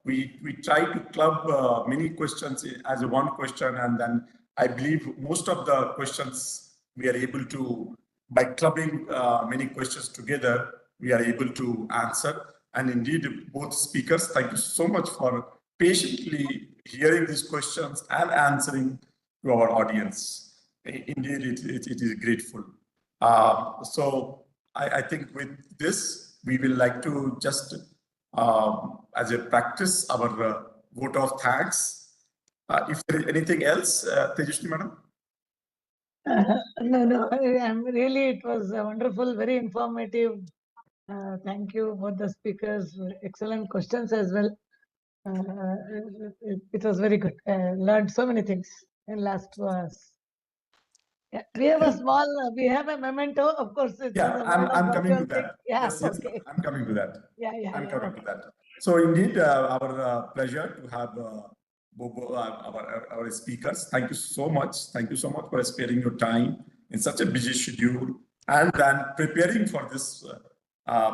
we try to club many questions as a one question. And then I believe most of the questions we are able to, by clubbing many questions together, we are able to answer. And indeed, both speakers, thank you so much for patiently hearing these questions and answering to our audience. Indeed, it is grateful. So I think with this, we will like to just, as a practice, our vote of thanks. If there is anything else, Tejashni Madam? No, I'm really, it was wonderful, very informative. Thank you, both the speakers, excellent questions as well. It was very good. Learned so many things in last 2 hours. Yeah, we have a small, we have a memento, of course. It's Yeah, the world of I'm coming to virtual thing. that. Yeah, Yes, yes, okay. I'm coming to that. I'm coming Okay. to that. So indeed, our pleasure to have our speakers. Thank you so much. Thank you so much for sparing your time in such a busy schedule and then preparing for this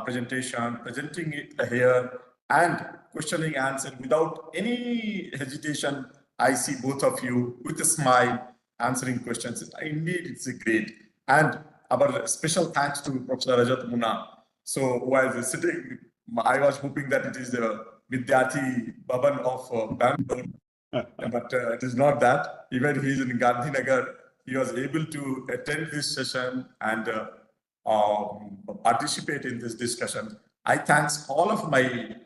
presentation, presenting it here and questioning answer without any hesitation. I see both of you with a smile answering questions. Indeed, it's a great. And our special thanks to Professor Rajat Muna. So while sitting, I was hoping that it is the Vidyarthi Bhavan of Bangalore, but it is not that. Even he is in Gandhinagar, he was able to attend this session and participate in this discussion. I thanks all of my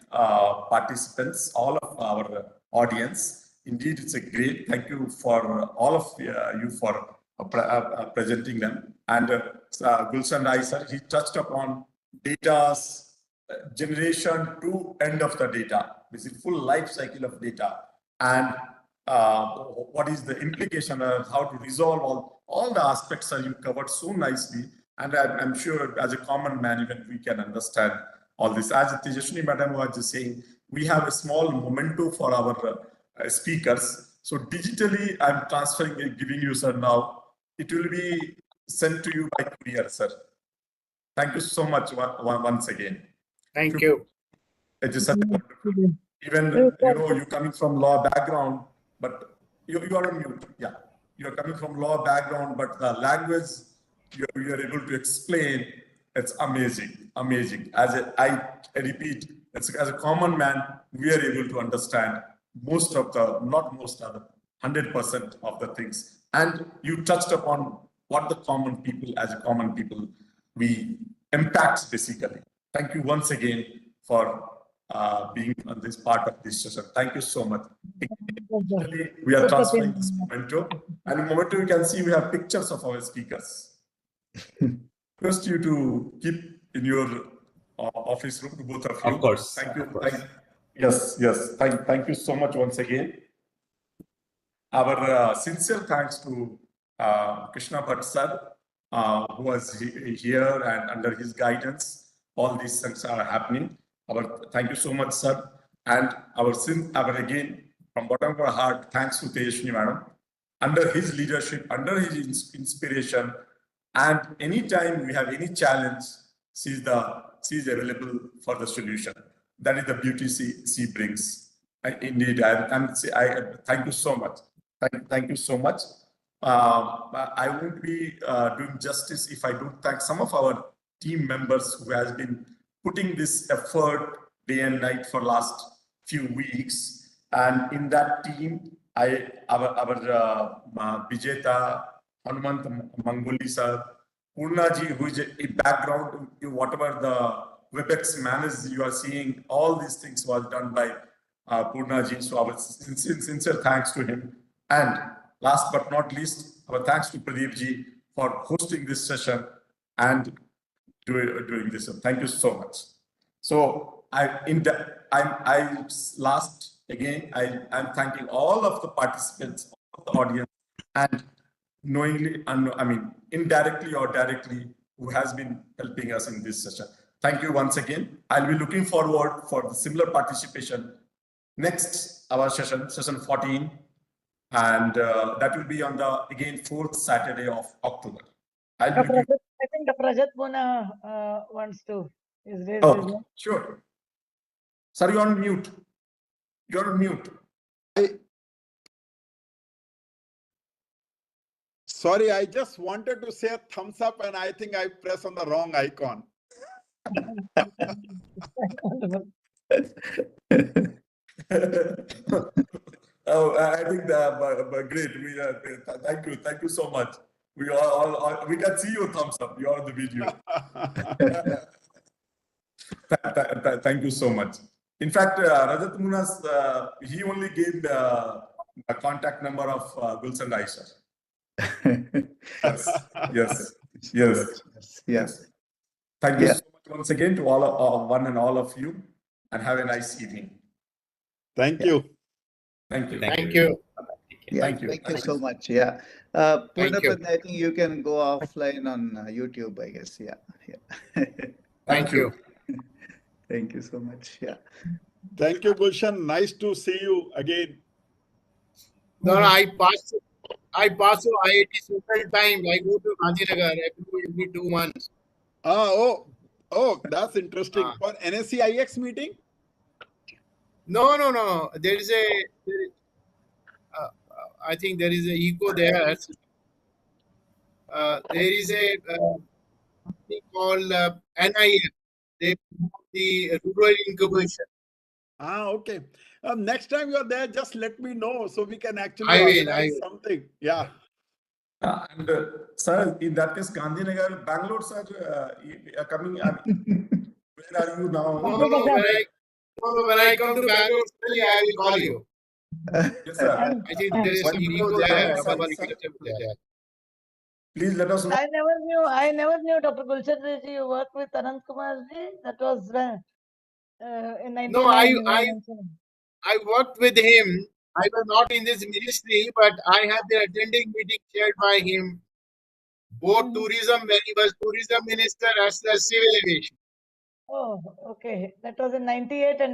participants, all of our audience. Indeed, it's a great thank you for all of you for presenting them. And Gulshan Rai sir, he touched upon data's generation to end of the data, this is full life cycle of data, and what is the implication of how to resolve all the aspects that you covered so nicely. And I'm sure as a common man, even we can understand all this. As Tejashni Madam was just saying, we have a small memento for our speakers. So digitally, I'm transferring it, giving you, sir, now. It will be sent to you by courier, sir. Thank you so much once again. Thank you. It is such a wonderful. Even, you're coming from law background, but you are on mute. Yeah, you're coming from law background, but the language you are able to explain, it's amazing, amazing. I repeat, as a common man, we are able to understand most of the, not most of the, 100% of the things. And you touched upon what the common people, as a common people, we impact basically. Thank you once again for being on this part of this session. Thank you so much. We are transferring this memento. And in memento, you can see we have pictures of our speakers. Request you to keep in your office room, to both of you. Of course. Thank you. Of course. Yes. Thank you so much once again. Our sincere thanks to Krishna Bhatt sir, who was here, and under his guidance, all these things are happening. Thank you so much, sir. And our again, from bottom of our heart, thanks to Tejashni Madam. Under his leadership, under his inspiration, and anytime we have any challenge, she's available for the solution. That is the beauty she brings. Indeed, I thank you so much. Thank you so much. I won't be doing justice if I don't thank some of our team members who has been putting this effort day and night for last few weeks. And in that team, our Vijeta, Hanumant Mangoli sir, Purnaji, who is a background, whatever the WebEx manage you are seeing, all these things was done by Purnaji. So our sincere thanks to him. And last but not least, our thanks to Pradeep ji for hosting this session and doing this. Thank you so much. So I'm thanking all of the participants, all the audience, and knowingly, indirectly or directly, who has been helping us in this session. Thank you once again. I'll be looking forward for the similar participation next, our session 14. And that will be on the, again, 4th Saturday of October. I think Dr. Rajat Muna wants to. Sure. Sir, you're on mute. You're on mute. Sorry, I just wanted to say a thumbs up, and I think I pressed on the wrong icon. Oh, I think that great. Thank you so much. We can see your thumbs up. You are on the video. Thank you so much. In fact, Rajat Munas, he only gave the contact number of Gulshan Aisha. Yes. Thank you so much once again to one and all of you, and have a nice evening. Thank you. Thank you. Thank you. Thank you so much. Yeah. Purnapan, I think you can go offline on YouTube, I guess. Yeah. Thank you. Thank you so much. Yeah. Thank you, Gulshan. Nice to see you again. No, I pass through IIT several times. I go to Gandhinagar every 2 months. Oh, that's interesting. For NSCIX meeting? No. There is I think there is a eco there. There is a thing called NIF. They the rural incubation. Okay. Next time you're there, just let me know so we can actually I will. organize something. Yeah. And sir, in that case, Gandhinagar, Bangalore, sir, coming. Where are you now? When I come to Bangalore, I will call you. Yes, sir. I think there is some eco there. Please let us know. I never knew Dr. Gulshan Ji, you worked with Anant Kumar Ji. That was in 1999. No, I worked with him. I was not in this ministry, but I have been attending meetings chaired by him, both tourism when he was tourism minister as well as civil aviation. Oh, okay. That was in 98 and